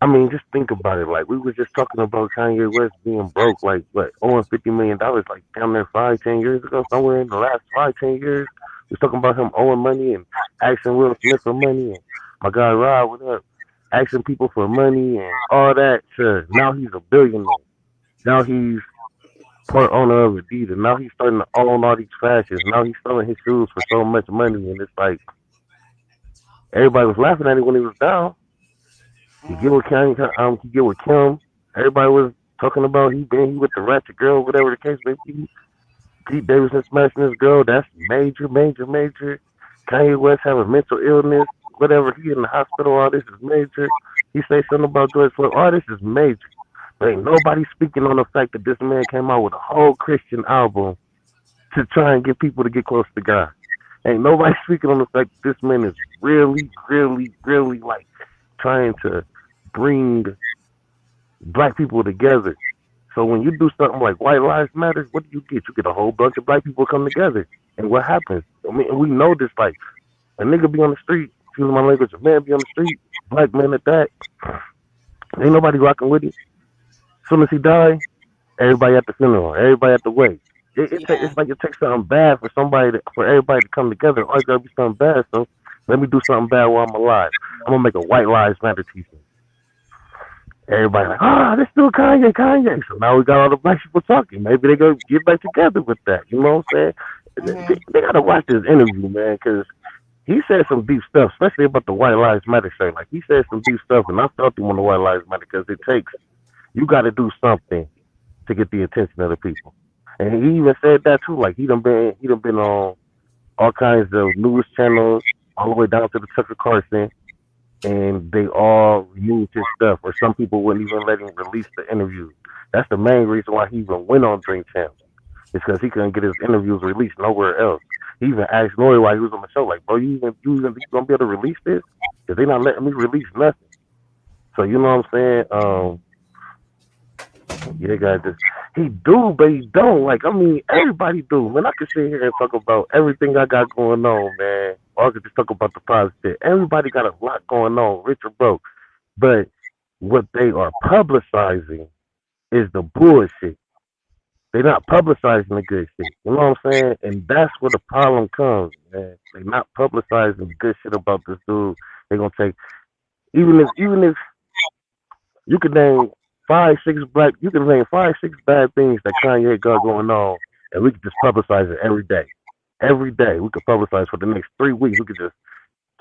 I mean, just think about it. Like we was just talking about Kanye West being broke, like what, owing $50 million, like down there 5, 10 years ago, somewhere in the last 5, 10 years. We was talking about him owing money and asking Will Smith for money and my guy Rob, what up? Asking people for money and all that. To now he's a billionaire. Now he's part owner of Adidas. Now he's starting to own all these fashions. Now he's selling his shoes for so much money, and it's like everybody was laughing at him when he was down. He get with he get with Kim. Everybody was talking about he with the ratchet girl, whatever the case may be. Pete Davidson smashing this girl. That's major, major, major. Kanye West having mental illness, whatever. He in the hospital. All this is major. He say something about George Floyd. All this is major. But ain't nobody speaking on the fact that this man came out with a whole Christian album to try and get people to get close to God. Ain't nobody speaking on the fact that this man is really, really, really like trying to bring black people together. So when you do something like White Lives Matter, what do? You get a whole bunch of black people come together. And what happens? I mean, we know this, like, a nigga be on the street, excuse my language, a man be on the street, black man at that, ain't nobody rocking with it. As soon as he die, everybody at the funeral, everybody at the wake. Yeah. It's like it takes something bad for everybody to come together. Always gotta be something bad. So let me do something bad while I'm alive. I'm gonna make a White Lives Matter t-shirt. Everybody like, this still Kanye, Kanye. So now we got all the black people talking. Maybe they go get back together with that. You know what I'm saying? Hmm. They gotta watch this interview, man, because he said some deep stuff, especially about the White Lives Matter shirt. Like he said some deep stuff, and I felt him on the White Lives Matter because it takes you got to do something to get the attention of the people. And he even said that too. Like he done been on all kinds of news channels, all the way down to the Tucker Carlson, and they all used his stuff. Or some people wouldn't even let him release the interviews. That's the main reason why he even went on Drink Champs. It's because he couldn't get his interviews released nowhere else. He even asked Nori while he was on the show, like, "Bro, you gonna be able to release this? Because they not letting me release nothing." So you know what I'm saying? Yeah, guys, just he do, but he don't. Like, I mean, everybody do. Man, I could sit here and talk about everything I got going on, man. Or I could just talk about the positive. Everybody got a lot going on, rich or broke. But what they are publicizing is the bullshit. They're not publicizing the good shit. You know what I'm saying? And that's where the problem comes, man. They're not publicizing the good shit about this dude. They're gonna take even if you could name you could name 5, 6 bad things that Kanye got going on, and we could just publicize it every day. Every day we could publicize for the next 3 weeks. We could just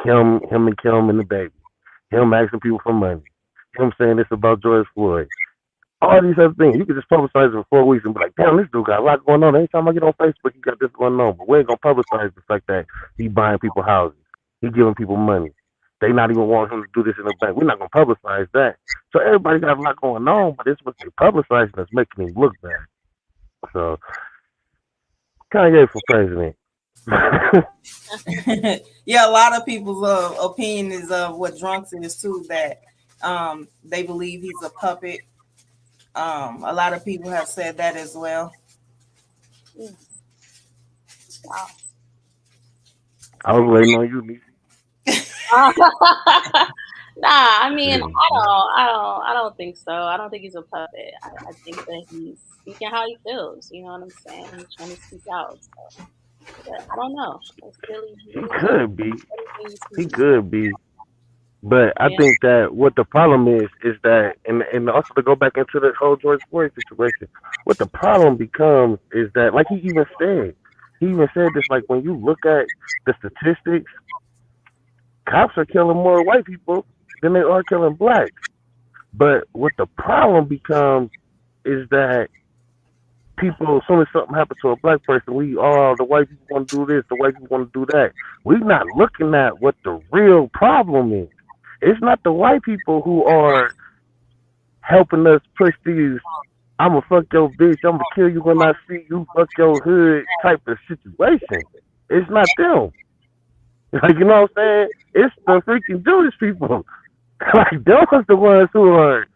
Kim and the baby, him asking people for money, him saying this about George Floyd, all these other things. You could just publicize it for 4 weeks and be like, damn, this dude got a lot going on. Anytime I get on Facebook, he got this going on. But we ain't gonna publicize the fact that he buying people houses, he giving people money. They not even want him to do this in the bank. We're not gonna publicize that. So everybody got a lot going on, but it's what they publicizing that's making him look bad. So Kanye for president. Yeah, a lot of people's opinion is of what Drunks is too, that they believe he's a puppet. A lot of people have said that as well. Mm, wow. I was waiting on you, Niecy. Nah, I mean, Yeah. I don't think so. I don't think he's a puppet. I think that he's speaking how he feels. You know what I'm saying? He's trying to speak out. So, but I don't know. It's really, He really could be. anything you He speak. could be. But I Yeah. think that what the problem is that, and also to go back into the whole George Floyd situation, what the problem becomes is that, like he even said this, like when you look at the statistics, cops are killing more white people than they are killing blacks. But what the problem becomes is that people, as soon as something happens to a black person, the white people want to do this, the white people want to do that. We're not looking at what the real problem is. It's not the white people who are helping us push these "I'ma fuck your bitch, I'ma kill you when I see you, fuck your hood" type of situation. It's not them. Like, you know what I'm saying? It's the freaking Jewish people. Like, those the ones who are,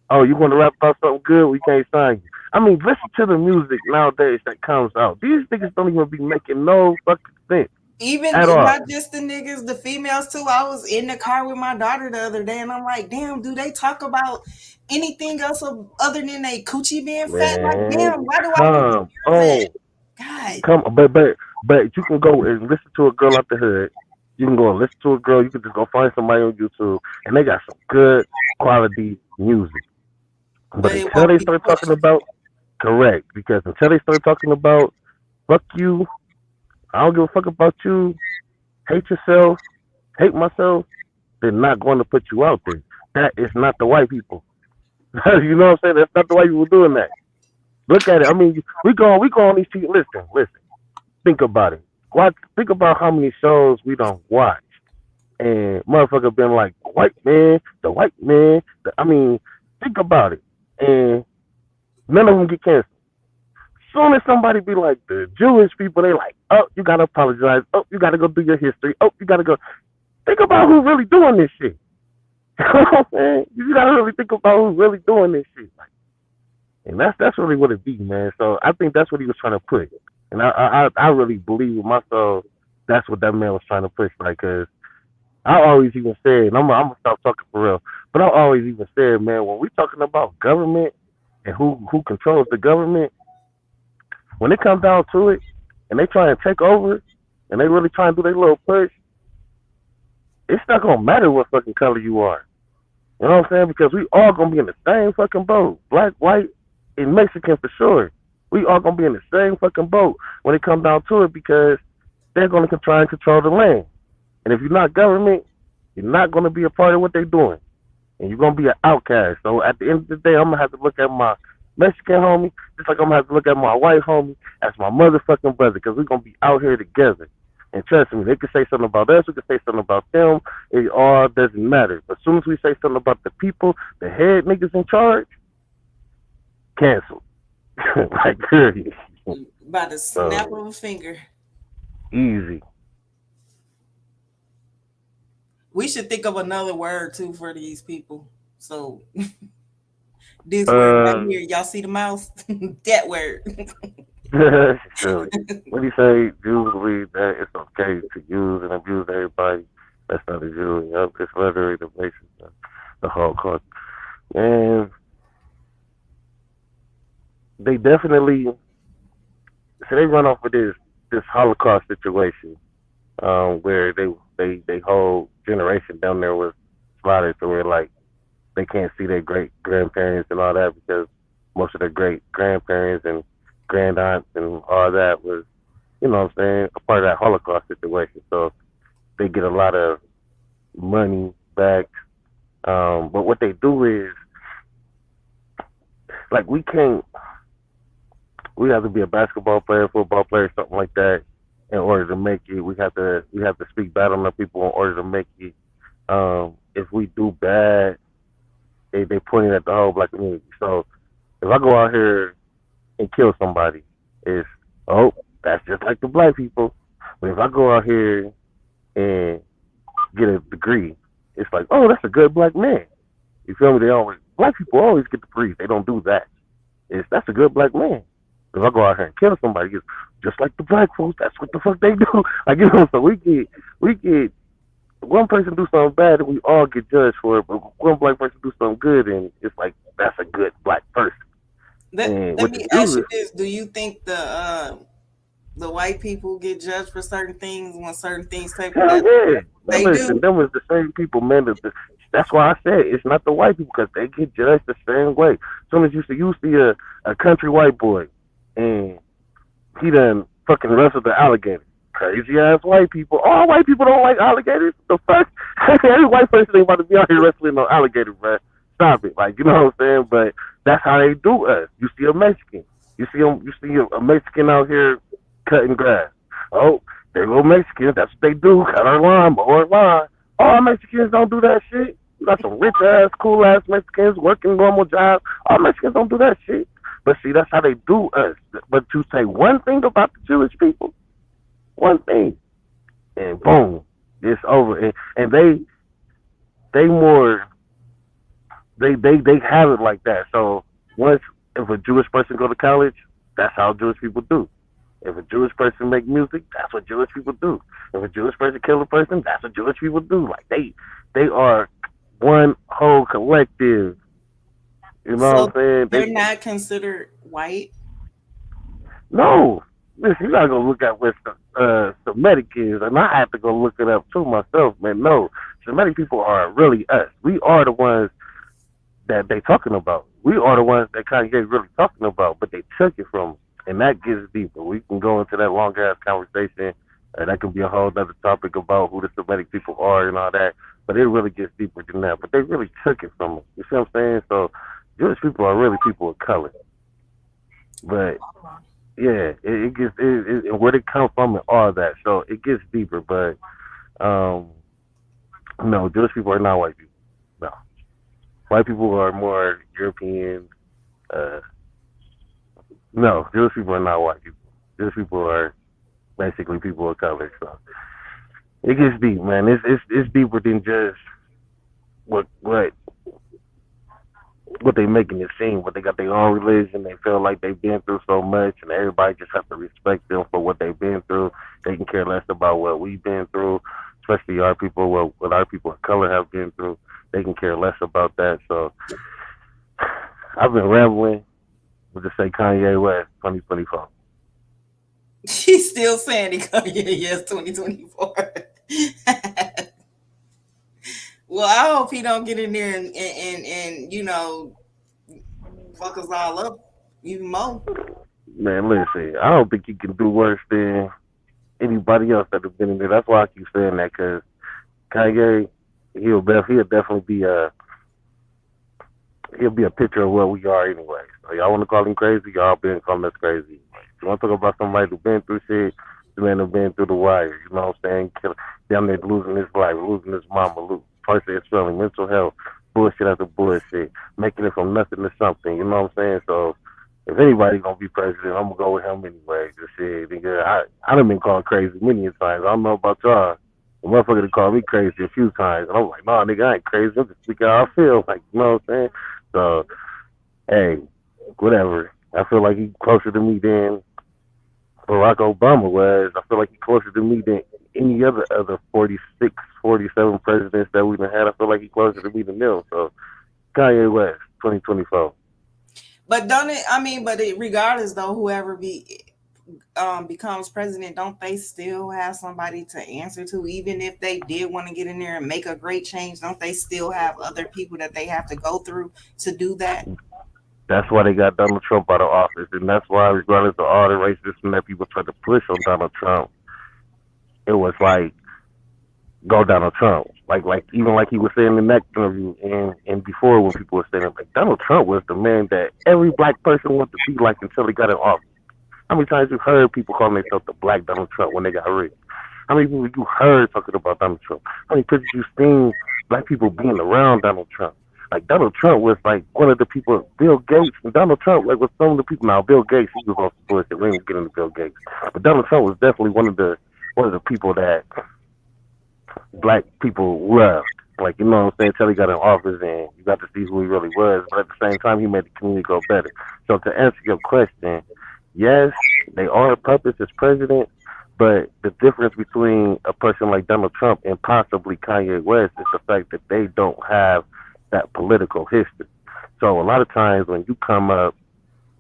"Oh, you want to rap about something good? We can't sign you." I mean, listen to the music nowadays that comes out. These niggas don't even be making no fucking sense Even at all. not just the niggas, the females too. I was in the car with my daughter the other day, and I'm like, damn, do they talk about anything else other than they coochie being fat? Like, Man, damn, why do I need to come hear that? on. God, Come on. But you can go and listen to a girl out the hood. You can go and listen to a girl. You can just go find somebody on YouTube, and they got some good quality music. But but it until won't they be start talking pushed. about correct, because until they start talking about "fuck you," "I don't give a fuck about you," "hate yourself," "hate myself," they're not going to put you out there. That is not the white people. You know what I'm saying? That's not the white people doing that. Look at it. I mean, we go on these TV. Listen. Think about it. Think about how many shows we don't watch, and motherfucker been like the white man. I mean, think about it, and none of them get canceled. Soon as somebody be like the Jewish people, they like, "Oh, you gotta apologize. Oh, you gotta go do your history. Oh, you gotta go." Think about who's really doing this shit. You know what I'm saying? You gotta really think about who's really doing this shit. Like, and that's really what it be, man. So I think that's what he was trying to push, and I really believe with my soul that's what that man was trying to push. Like, cause I always even said, and I'm gonna stop talking for real, but I always even said, man, when we talking about government and who controls the government, when it comes down to it, and they try and take over, and they really try and do their little push, it's not gonna matter what fucking color you are. You know what I'm saying? Because we all gonna be in the same fucking boat. Black, white, and Mexican for sure. We all gonna be in the same fucking boat when it comes down to it because they're gonna try and control the land. And if you're not government, you're not gonna be a part of what they're doing. And you're gonna be an outcast. So at the end of the day, I'm gonna have to look at my Mexican homie, just like I'm gonna have to look at my white homie as my motherfucking brother, because we're gonna be out here together. And trust me, they can say something about us, we can say something about them. It all doesn't matter. But as soon as we say something about the people, the head niggas in charge, cancel. Like, period. By the snap So of a finger. easy. We should think of another word too for these people. So this word right Uh, here, y'all see the mouse? That word. Silly. When you say Jews believe that it's okay to use and abuse everybody, that's not a Jew. Yup, it's literally the basis of the Holocaust. And they definitely, so they run off of this Holocaust situation, where they whole generation down there was slaughtered, to where like they can't see their great grandparents and all that because most of their great grandparents and grand aunts and all that was, you know what I'm saying, a part of that Holocaust situation. So they get a lot of money back. But what they do is, like, we have to be a basketball player, football player, something like that in order to make it. We have to speak bad on the people in order to make it. If we do bad, they pointing at the whole black community. So if I go out here and kill somebody, it's, oh, that's just like the black people. But if I go out here and get a degree, it's like, oh, that's a good black man. You feel me? Black people always get the degrees. They don't do that. That's a good black man. If I go out here and kill somebody, it's just like the black folks. That's what the fuck they do. Like, so we get one person do something bad and we all get judged for it, but one black person do something good and it's like that's a good black person. let And let what they me ask do you is, this: do you think The white people get judged for certain things when certain things take Hell place. yeah. Man, They listen, do. them was the same people, man. That's why I said it's not the white people because they get judged the same way. As soon as you see a country white boy and he done fucking wrestled the alligator. Crazy ass white people. All white people don't like alligators. The fuck? Every white person ain't about to be out here wrestling no alligator, man. Stop it. Like, you know what I'm saying? But that's how they do us. You see a Mexican. You see a Mexican out here cutting grass. Oh, they go Mexicans. That's what they do. Cut our lawn, mow our lawn. All Mexicans don't do that shit. You got some rich ass, cool ass Mexicans working normal jobs. All Mexicans don't do that shit. But see, that's how they do us. But to say one thing about the Jewish people, one thing, and boom, it's over. And they more they have it like that. So once if a Jewish person go to college, that's how Jewish people do. If a Jewish person make music, that's what Jewish people do. If a Jewish person kill a person, that's what Jewish people do. Like they are one whole collective. You know So what I'm saying? they're not considered white. No, listen, you gotta go look at what Semitic is, and I have to go look it up too myself, man. No, Semitic people are really us. We are the ones that they talking about. We are the ones that Kanye really talking about, but they took it from us, and that gets deeper. We can go into that long ass conversation. That could be a whole other topic about who the Semitic people are and all that, but it really gets deeper than that. But they really took it from us. You see what I'm saying? So Jewish people are really people of color, but yeah, it gets and where they come from and all that. So it gets deeper, but um, no, Jewish people are not white people. No, white people are more European. Uh, no, Jewish people are not white people. Jewish people are basically people of color. So it gets deep, man. It's deeper than just what what they making it seem, but they got their own religion. They feel like they've been through so much, and everybody just have to respect them for what they've been through. They can care less about what we've been through, especially our people, what our people of color have been through. They can care less about that. So I've been rambling. We'll just say Kanye West 2024. She's still saying it. Yeah, yes, 2024. Well, I hope he don't get in there and fuck us all up even more. Man, listen, I don't think he can do worse than anybody else that have been in there. That's why I keep saying that, because Kanye, he'll definitely he'll be a picture of what we are anyway. So y'all want to call him crazy? Y'all been calling us crazy. If you want to talk about somebody who's been through shit, the man who been through the wire. You know what I'm saying? Down there losing his life, losing his mama, person his family, mental health, bullshit after bullshit, making it from nothing to something. You know what I'm saying? So if anybody's gonna be president, I'm gonna go with him anyway. Just shit, nigga. I done been called crazy many times. I don't know about y'all. The motherfucker done called me crazy a few times, and I'm like, nah, nigga, I ain't crazy. I'm just speaking how I feel. Like, you know what I'm saying? So, hey, whatever. I feel like he's closer to me than Barack Obama was. I feel like he's closer to me than any other 46, 47 presidents that we've had. I feel like he's closer to me than them. So, Kanye West, 2024. But don't it? I mean, but regardless though, whoever becomes president, don't they still have somebody to answer to? Even if they did want to get in there and make a great change, don't they still have other people that they have to go through to do that? That's why they got Donald Trump out of office, and that's why, regardless of all the racism that people try to push on Donald Trump, it was like go Donald Trump. Like even like he was saying in that interview, and before when people were saying it, like Donald Trump was the man that every black person wanted to be like until he got in office. How many times you heard people calling themselves the black Donald Trump when they got rich? How many people you heard talking about Donald Trump? How many pictures you seen black people being around Donald Trump? Like Donald Trump was like one of the people. Bill Gates and Donald Trump like was some of the people. Now Bill Gates, he was on some bullshit. We ain't get into Bill Gates, but Donald Trump was definitely one of the people that black people loved. Like, you know what I'm saying? Till he got in office and you got to see who he really was. But at the same time, he made the community go better. So to answer your question, yes, they are a purpose as president, but the difference between a person like Donald Trump and possibly Kanye West is the fact that they don't have that political history. So a lot of times when you come up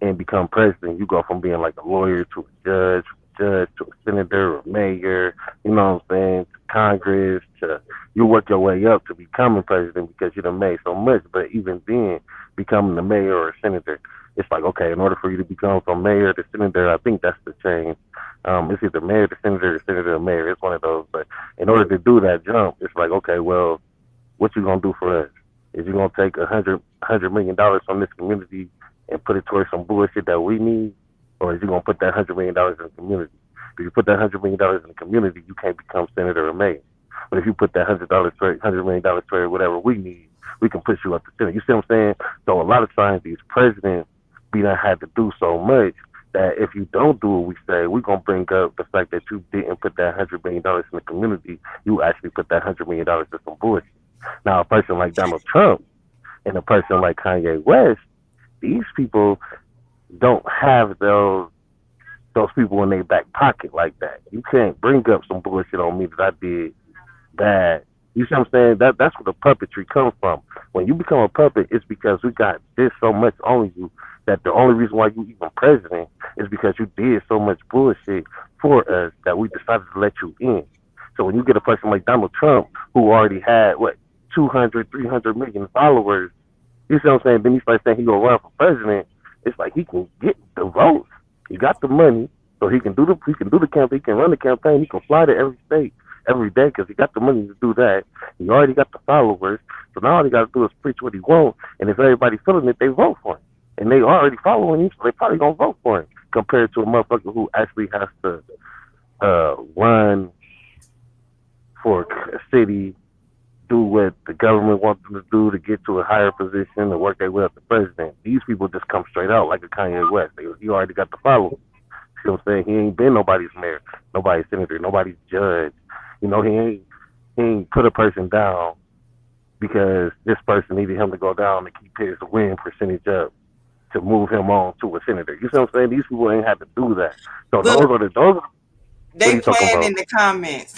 and become president, you go from being like a lawyer to a judge, judge to a senator or mayor, you know what I'm saying, to Congress, to you work your way up to becoming president because you done made so much. But even then, becoming the mayor or a senator, it's like, okay, in order for you to become from mayor to senator, I think that's the change. It's either mayor to senator to mayor. It's one of those. But in order to do that jump, it's like, okay, well, what you gonna do for us? Is you gonna take $100 million from this community and put it towards some bullshit that we need, or is you gonna put that $100 million in the community? If you put that $100 million in the community, you can't become senator or mayor. But if you put that $100 toward whatever we need, we can push you up to senate. You see what I'm saying? So a lot of times these presidents be done had to do so much that if you don't do what we say, we're gonna bring up the fact that you didn't put that $100 million in the community. You actually put that $100 million to some bullshit. Now, a person like Donald Trump and a person like Kanye West, these people don't have those people in their back pocket like that. You can't bring up some bullshit on me that I did bad. You see what I'm saying? That's where the puppetry comes from. When you become a puppet, it's because we got this so much on you that the only reason why you even president is because you did so much bullshit for us that we decided to let you in. So when you get a person like Donald Trump who already had what 200, 300 million followers, you see what I'm saying? Then he starts saying he gonna run for president. It's like he can get the votes. He got the money, so he can do the campaign. He can run the campaign. He can fly to every state every day because he got the money to do that. He already got the followers. So now all he got to do is preach what he wants. And if everybody feeling it, they vote for him. And they already following him, so they probably gonna vote for him compared to a motherfucker who actually has to run for a city, do what the government wants them to do to get to a higher position and work their way up to president. These people just come straight out like a Kanye West. He already got the followers. You know what I'm saying? He ain't been nobody's mayor, nobody's senator, nobody's judge. You know, he ain't put a person down because this person needed him to go down to keep his win percentage up to move him on to a senator. You see what I'm saying? These people ain't had to do that. So Look, those are what are they you talking playing about? in the comments.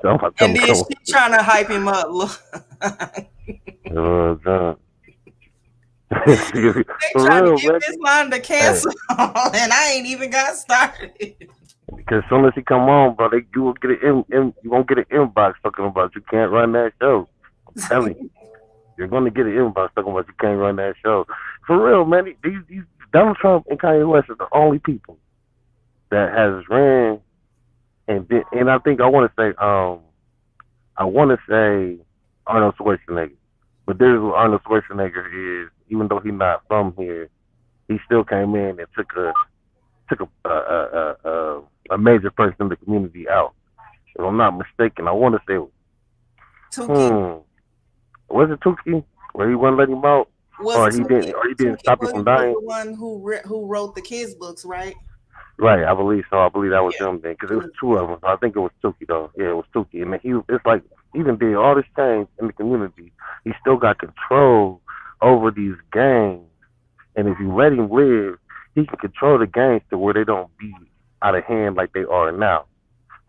So I'm like, And then come she trying to hype him up. Look, on. they For trying to real, get man. Miss Line to Hey, cancel, and I ain't even got started. because as soon as he come on, bro, you will get you won't get an inbox talking about you can't run that show. I'm telling you, you're gonna get an inbox talking about you can't run that show. For real, man. These Donald Trump and Kanye West are the only people that has ran and I think I want to say Arnold Schwarzenegger, but there's what Arnold Schwarzenegger is. Even though he's not from here, he still came in and took a major person in the community out. If I'm not mistaken, I want to say, Tuki hmm, was it Tuki where he wouldn't let him out, was Tuki or he didn't Tuki stop him was from the dying? one who wrote the kids books, right? Right, I believe so. I believe that was Yeah, him then, because it it was was. two of them. So I think it was Tuki though. Yeah, it was Tuki, and it's like even did all this change in the community, he still got control over these gangs. And if you let him live, he can control the gangs to where they don't be out of hand like they are now.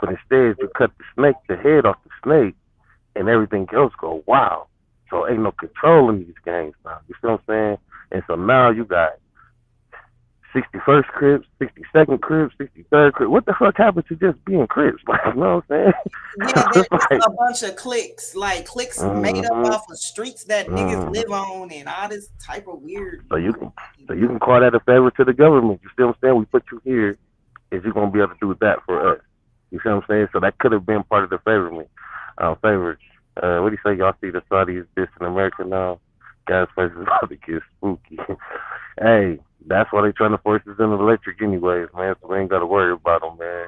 But instead, you cut the head off the snake, and everything else go wild. So ain't no controlling these gangs now. You see what I'm saying? And so now you got 61st Crips, 62nd Crips, 63rd Crips. What the fuck happened to just being Crips? Like, you know what I'm saying? Yeah, So there it's is like, a bunch of cliques, like cliques made up mm-hmm, off of streets that niggas mm-hmm. live on and all this type of weird. So you can, call that a favor to the government. You see what I'm saying? We put you here. Is you gonna be able to do that for us? You see what I'm saying? So that could have been part of the favor. What do you say? Y'all see the Saudis this in America now? Gas prices about to get spooky. Hey, that's why they trying to force us in the electric anyways, man. So we ain't got to worry about them, man.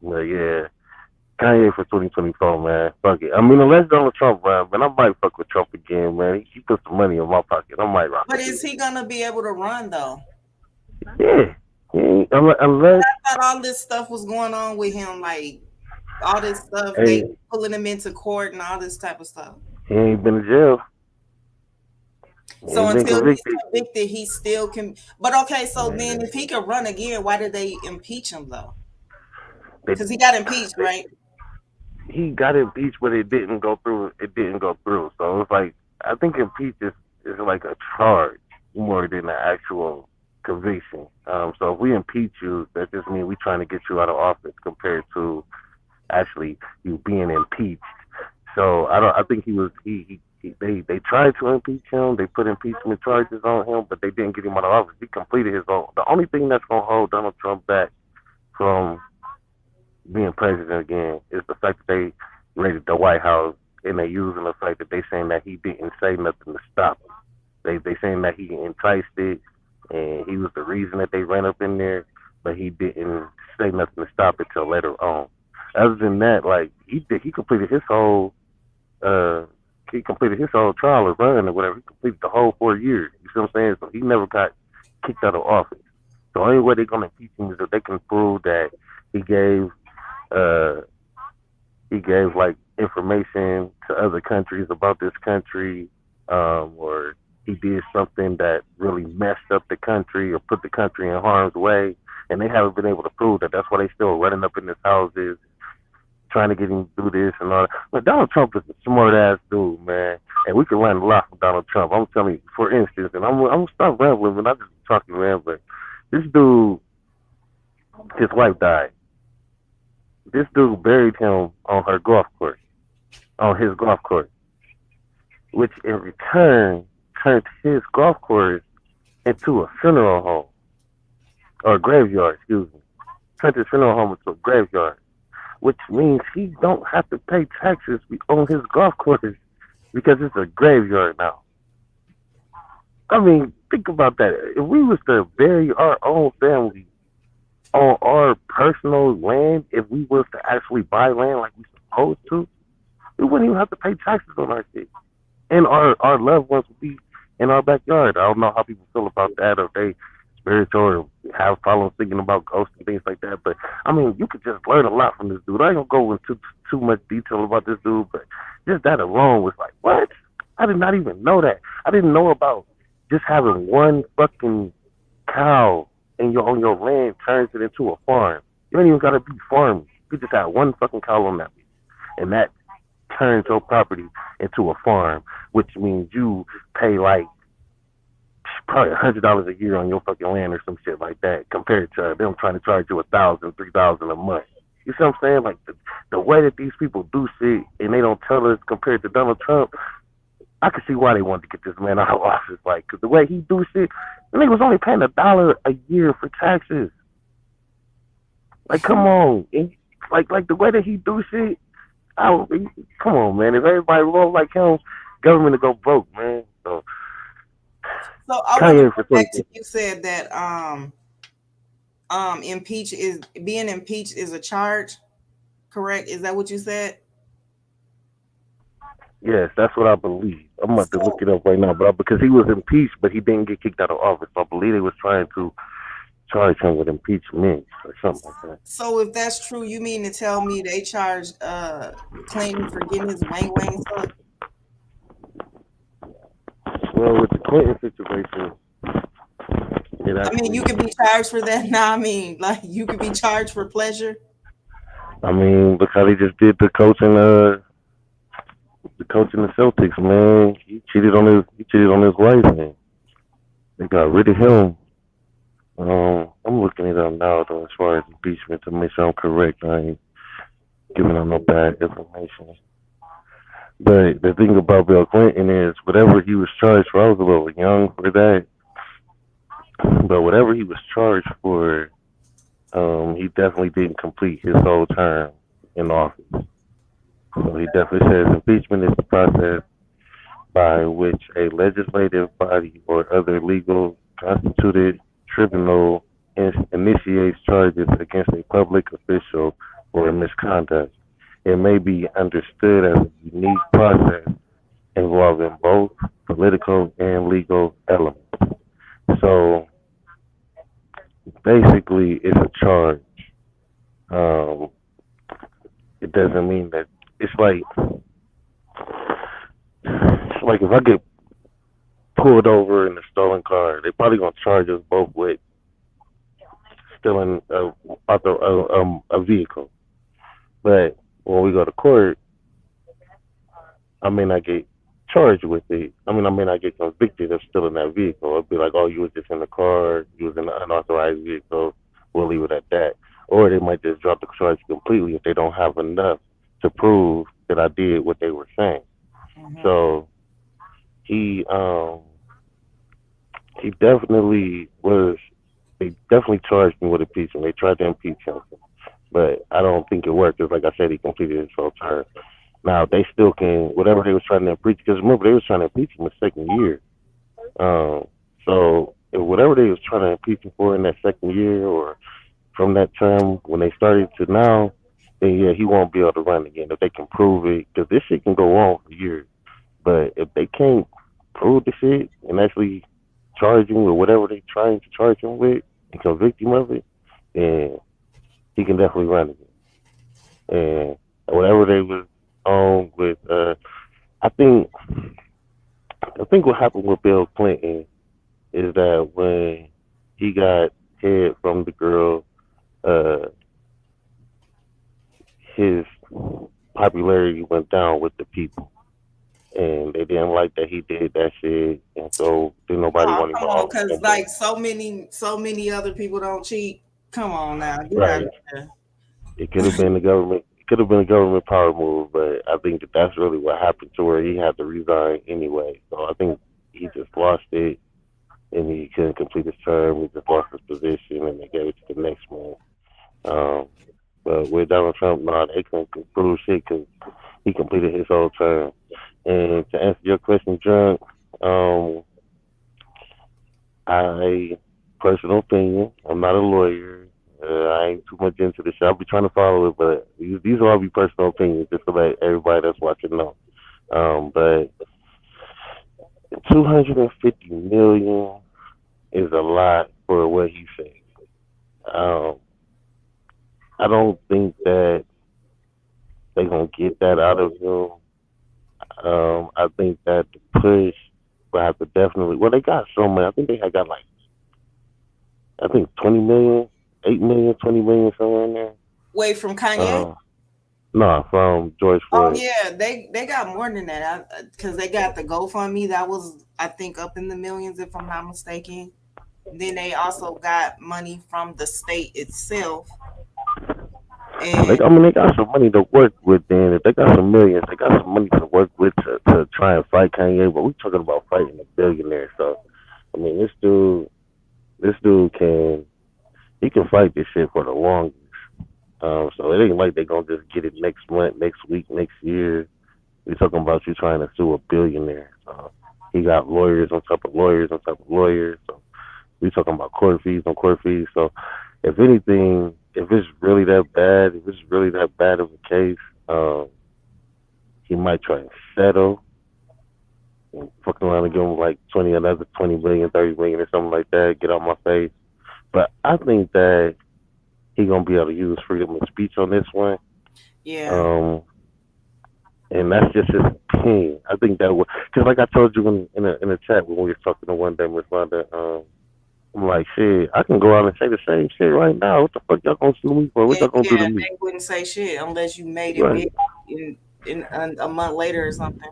But yeah, Kanye for 2024, man. Fuck it. I mean, unless Donald Trump run, man, I might fuck with Trump again, man. He put some money in my pocket. I might rock But with is him. he gonna be able to run though? Yeah. Unless, I thought all this stuff was going on with him, like all this stuff, they hey, pulling him into court and all this type of stuff. he ain't been in jail. He So ain't been until he's convicted. convicted, he still can. But okay, so then Man, if he could run again, why did they impeach him though? they, Because he got impeached, they, right? he got impeached, but it didn't go through. It didn't go through. So it's like I think impeach is like a charge more than an actual. conviction. So if we impeach you, that just means we trying to get you out of office compared to actually you being impeached. So I don't. I think they tried to impeach him. They put impeachment charges on him, but they didn't get him out of office. He completed his own. The only thing that's gonna hold Donald Trump back from being president again is the fact that they raided the White House and they using the fact that they saying that he didn't say nothing to stop him. They saying that he enticed it and he was the reason that they ran up in there, but he didn't say nothing to stop it till later on. Other than that, like he completed his whole uh trial or run or whatever. He completed the whole 4 years. You see what I'm saying? So he never got kicked out of office. The only way they're gonna impeach him is if they can prove that he gave uh he gave like information to other countries about this country, or he did something that really messed up the country or put the country in harm's way. And they haven't been able to prove that. That's why they still running up in his houses, trying to get him to do this and all that. But Donald Trump is a smart ass dude, man. And we can learn a lot from Donald Trump. I'm telling you, for instance, and I'm gonna stop rambling, but I just talking, man. But this dude, his wife died. This dude buried him on her golf course, on his golf course, which in return turned his golf course into a funeral home or a graveyard, excuse me. Turned his funeral home into a graveyard, which means he don't have to pay taxes on his golf course because it's a graveyard now. I mean, think about that. If we was to bury our own family on our personal land, if we was to actually buy land like we supposed to, we wouldn't even have to pay taxes on our shit. And our loved ones would be in our backyard. I don't know how people feel about that, or if they spiritual or have problems thinking about ghosts and things like that. But I mean, you could just learn a lot from this dude. I ain't gonna go into too much detail about this dude, but just that alone was like, what? I did not even know that. I didn't know about just having one fucking cow in your on your land turns it into a farm. You don't even gotta be farming. You just have one fucking cow on that, and that turns your property into a farm, which means you pay like probably $100 a year on your fucking land or some shit like that, compared to them trying to charge you 1,000, 3,000 a month. You see what I'm saying? Like the way that these people do shit and they don't tell us compared to Donald Trump, I can see why they wanted to get this man out of office. Like, cause the way he do shit, the nigga was only paying $1 a year for taxes. Like, come on, and like the way that he do shit, come on, man. If everybody roll like him, government will go broke, man. So So I want to Kanye go for back to 20. you said that impeach is being impeached is a charge, correct? Is that what you said? Yes, that's what I believe. I'm about to look So it up right now, but because he was impeached, but he didn't get kicked out of office, so I believe they was trying to charge him with impeachment or something like that. so if that's true, you mean to tell me they charged Clinton for getting his wang wang sucked? Well, with the Clinton situation, it I mean, you actually, could be charged for that. Nah, I mean, like you could be charged for pleasure. I mean, look how they just did the coach in the Celtics, man. He cheated on his wife, and they got rid of him. I'm looking it up now, though, as far as impeachment to make sure I'm correct. I ain't giving them no bad information. But the thing about Bill Clinton is, whatever he was charged for, I was a little young for that, but whatever he was charged for, he definitely didn't complete his whole term in office. So he definitely says impeachment is the process by which a legislative body or other legal constituted tribunal initiates charges against a public official for misconduct. It may be understood as a unique process involving both political and legal elements. So basically, it's a charge. Um, it doesn't mean that it's like if I get pulled over in a stolen car, they probably gonna charge us both with stealing a vehicle. But when we go to court, I may not get charged with it. I mean, I may not get convicted of stealing that vehicle. It'll be like, oh, you was just in the car, he was in an unauthorized vehicle. We'll leave it at that. Or they might just drop the charge completely if they don't have enough to prove that I did what they were saying. Hmm. So he he definitely was. They definitely charged him with impeachment. They tried to impeach him, but I don't think it worked. Because, like I said, he completed his whole term. Now they still can whatever they was trying to impeach. Because remember, they was trying to impeach him the second year. Um, so if whatever they was trying to impeach him for in that second year, or from that term when they started to now, then yeah, he won't be able to run again if they can prove it. Because this shit can go on for years. But if they can't prove the shit and actually charge him with whatever they're trying to charge him with and convict him of it, then he can definitely run again. And whatever they was on with, I think, I think what happened with Bill Clinton is that when he got head from the girl, uh, his popularity went down with the people, and they didn't like that he did that shit, and so did nobody Oh, want him come in on, office no because more. like so many other people don't cheat. Come on now, get out Right? of here. It could have been the government. It could have been a government power move, but I think that that's really what happened to where he had to resign anyway. So I think he just lost it, and he couldn't complete his term. He just lost his position, and they gave it to the next man. Um, but with Donald Trump, no, they couldn't prove shit because he completed his whole term. And to answer your question, John, um, I personal opinion. I'm not a lawyer. I ain't too much into this shit. I'll be trying to follow it, but these will all be personal opinions, just to let everybody that's watching know. But 250 million is a lot for what he said. Um, I don't think that they're gonna get that out of him. I think that the push will have to definitely. Well, they got so many. I think they had got like I think 20 million, 8 million, 20 million somewhere in there. Wait, from Kanye? Um, no, from George Oh Floyd. yeah, they got more than that because they got the GoFundMe that was I think up in the millions if I'm not mistaken. Then they also got money from the state itself, So and I mean, they got some money to work with. Then if they got some millions, they got some money to work with to try and fight Kanye. But we talking about fighting a billionaire. So I mean, this dude can he can fight this shit for the longest. So it ain't like they gonna just get it next month, next week, next year. We talking about you trying to sue a billionaire. So he got lawyers on top of lawyers on top of lawyers. So we talking about court fees on court fees. So if anything, if it's really that bad, if it's really that bad of a case, he might try and settle and fucking around and give him like 20, another 20 million, 30 million or something like that, get out my face. But I think that he gonna be able to use freedom of speech on this one. yeah, Um, and that's just his opinion. I think that would, cause like I told you in a chat when we were talking to one day, Miss Wanda, I'm like, shit, I can go out and say the same shit right now. What the fuck y'all gonna sue me for? What and y'all gonna do to yeah, me? they wouldn't say shit unless you made it Right, big in a month later or something.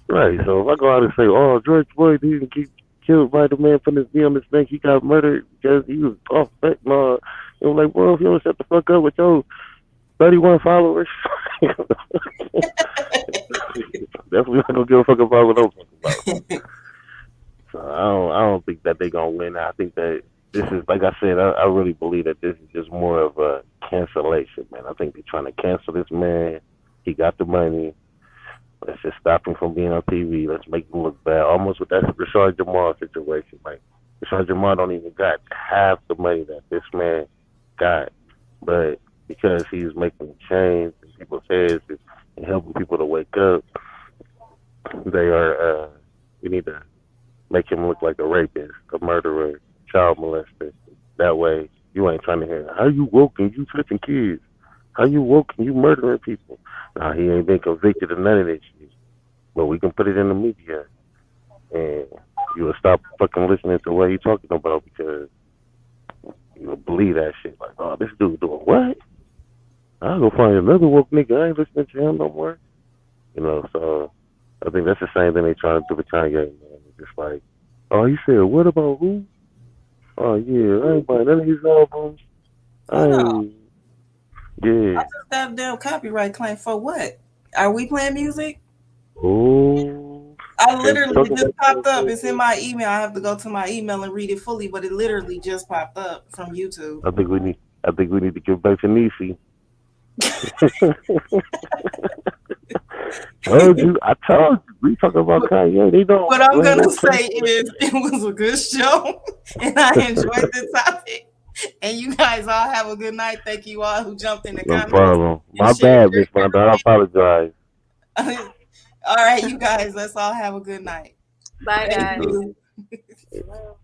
right. So if I go out and say, oh, George Floyd didn't get killed by the man from his knee on his neck, he got murdered because he was off fentanyl. It was like, well, if you don't shut the fuck up with your 31 followers, definitely not gonna give a fuck about what I'm talking about. So I don't think that they gonna win. I think that this is like I said. I really believe that this is just more of a cancellation, man. I think they're trying to cancel this man. He got the money. Let's just stop him from being on TV. Let's make him look bad. Almost with that Rashard Jamal situation. Like Rashard Jamal don't even got half the money that this man got, but because he's making a change in people's heads and helping people to wake up, they are. We need to make him look like a rapist, a murderer, child molester. That way, you ain't trying to hear how you woke and you touching kids, how you woke and you murdering people. Nah, he ain't been convicted of none of this shit. But we can put it in the media, and you will stop fucking listening to what he talking about because you will believe that shit. Like, oh, this dude doing what? I'll go find another woke nigga. I ain't listening to him no more. So I think that's the same thing they trying to do with Kanye, man. It's just like, oh, he said, what about who? Oh yeah, I ain't buying none of his albums. I Hold on. ain't. Yeah. That damn copyright claim for what? Are we playing music? Oh, I can't literally talk it just about popped up. It's in that. my email. I have to go to my email and read it fully, but it literally just popped up from YouTube. I think we need. I think we need to get back to Nisi. Told you. I told you. We talk about Kanye. They don't What I'm bring gonna no trust. say is it was a good show and I enjoyed the topic. And you guys all have a good night. Thank you all who jumped in the No comments problem. and My shared bad, your Miss Fonda. I apologize. experience. All right, you guys, let's all have a good night. Bye, Thank guys. you.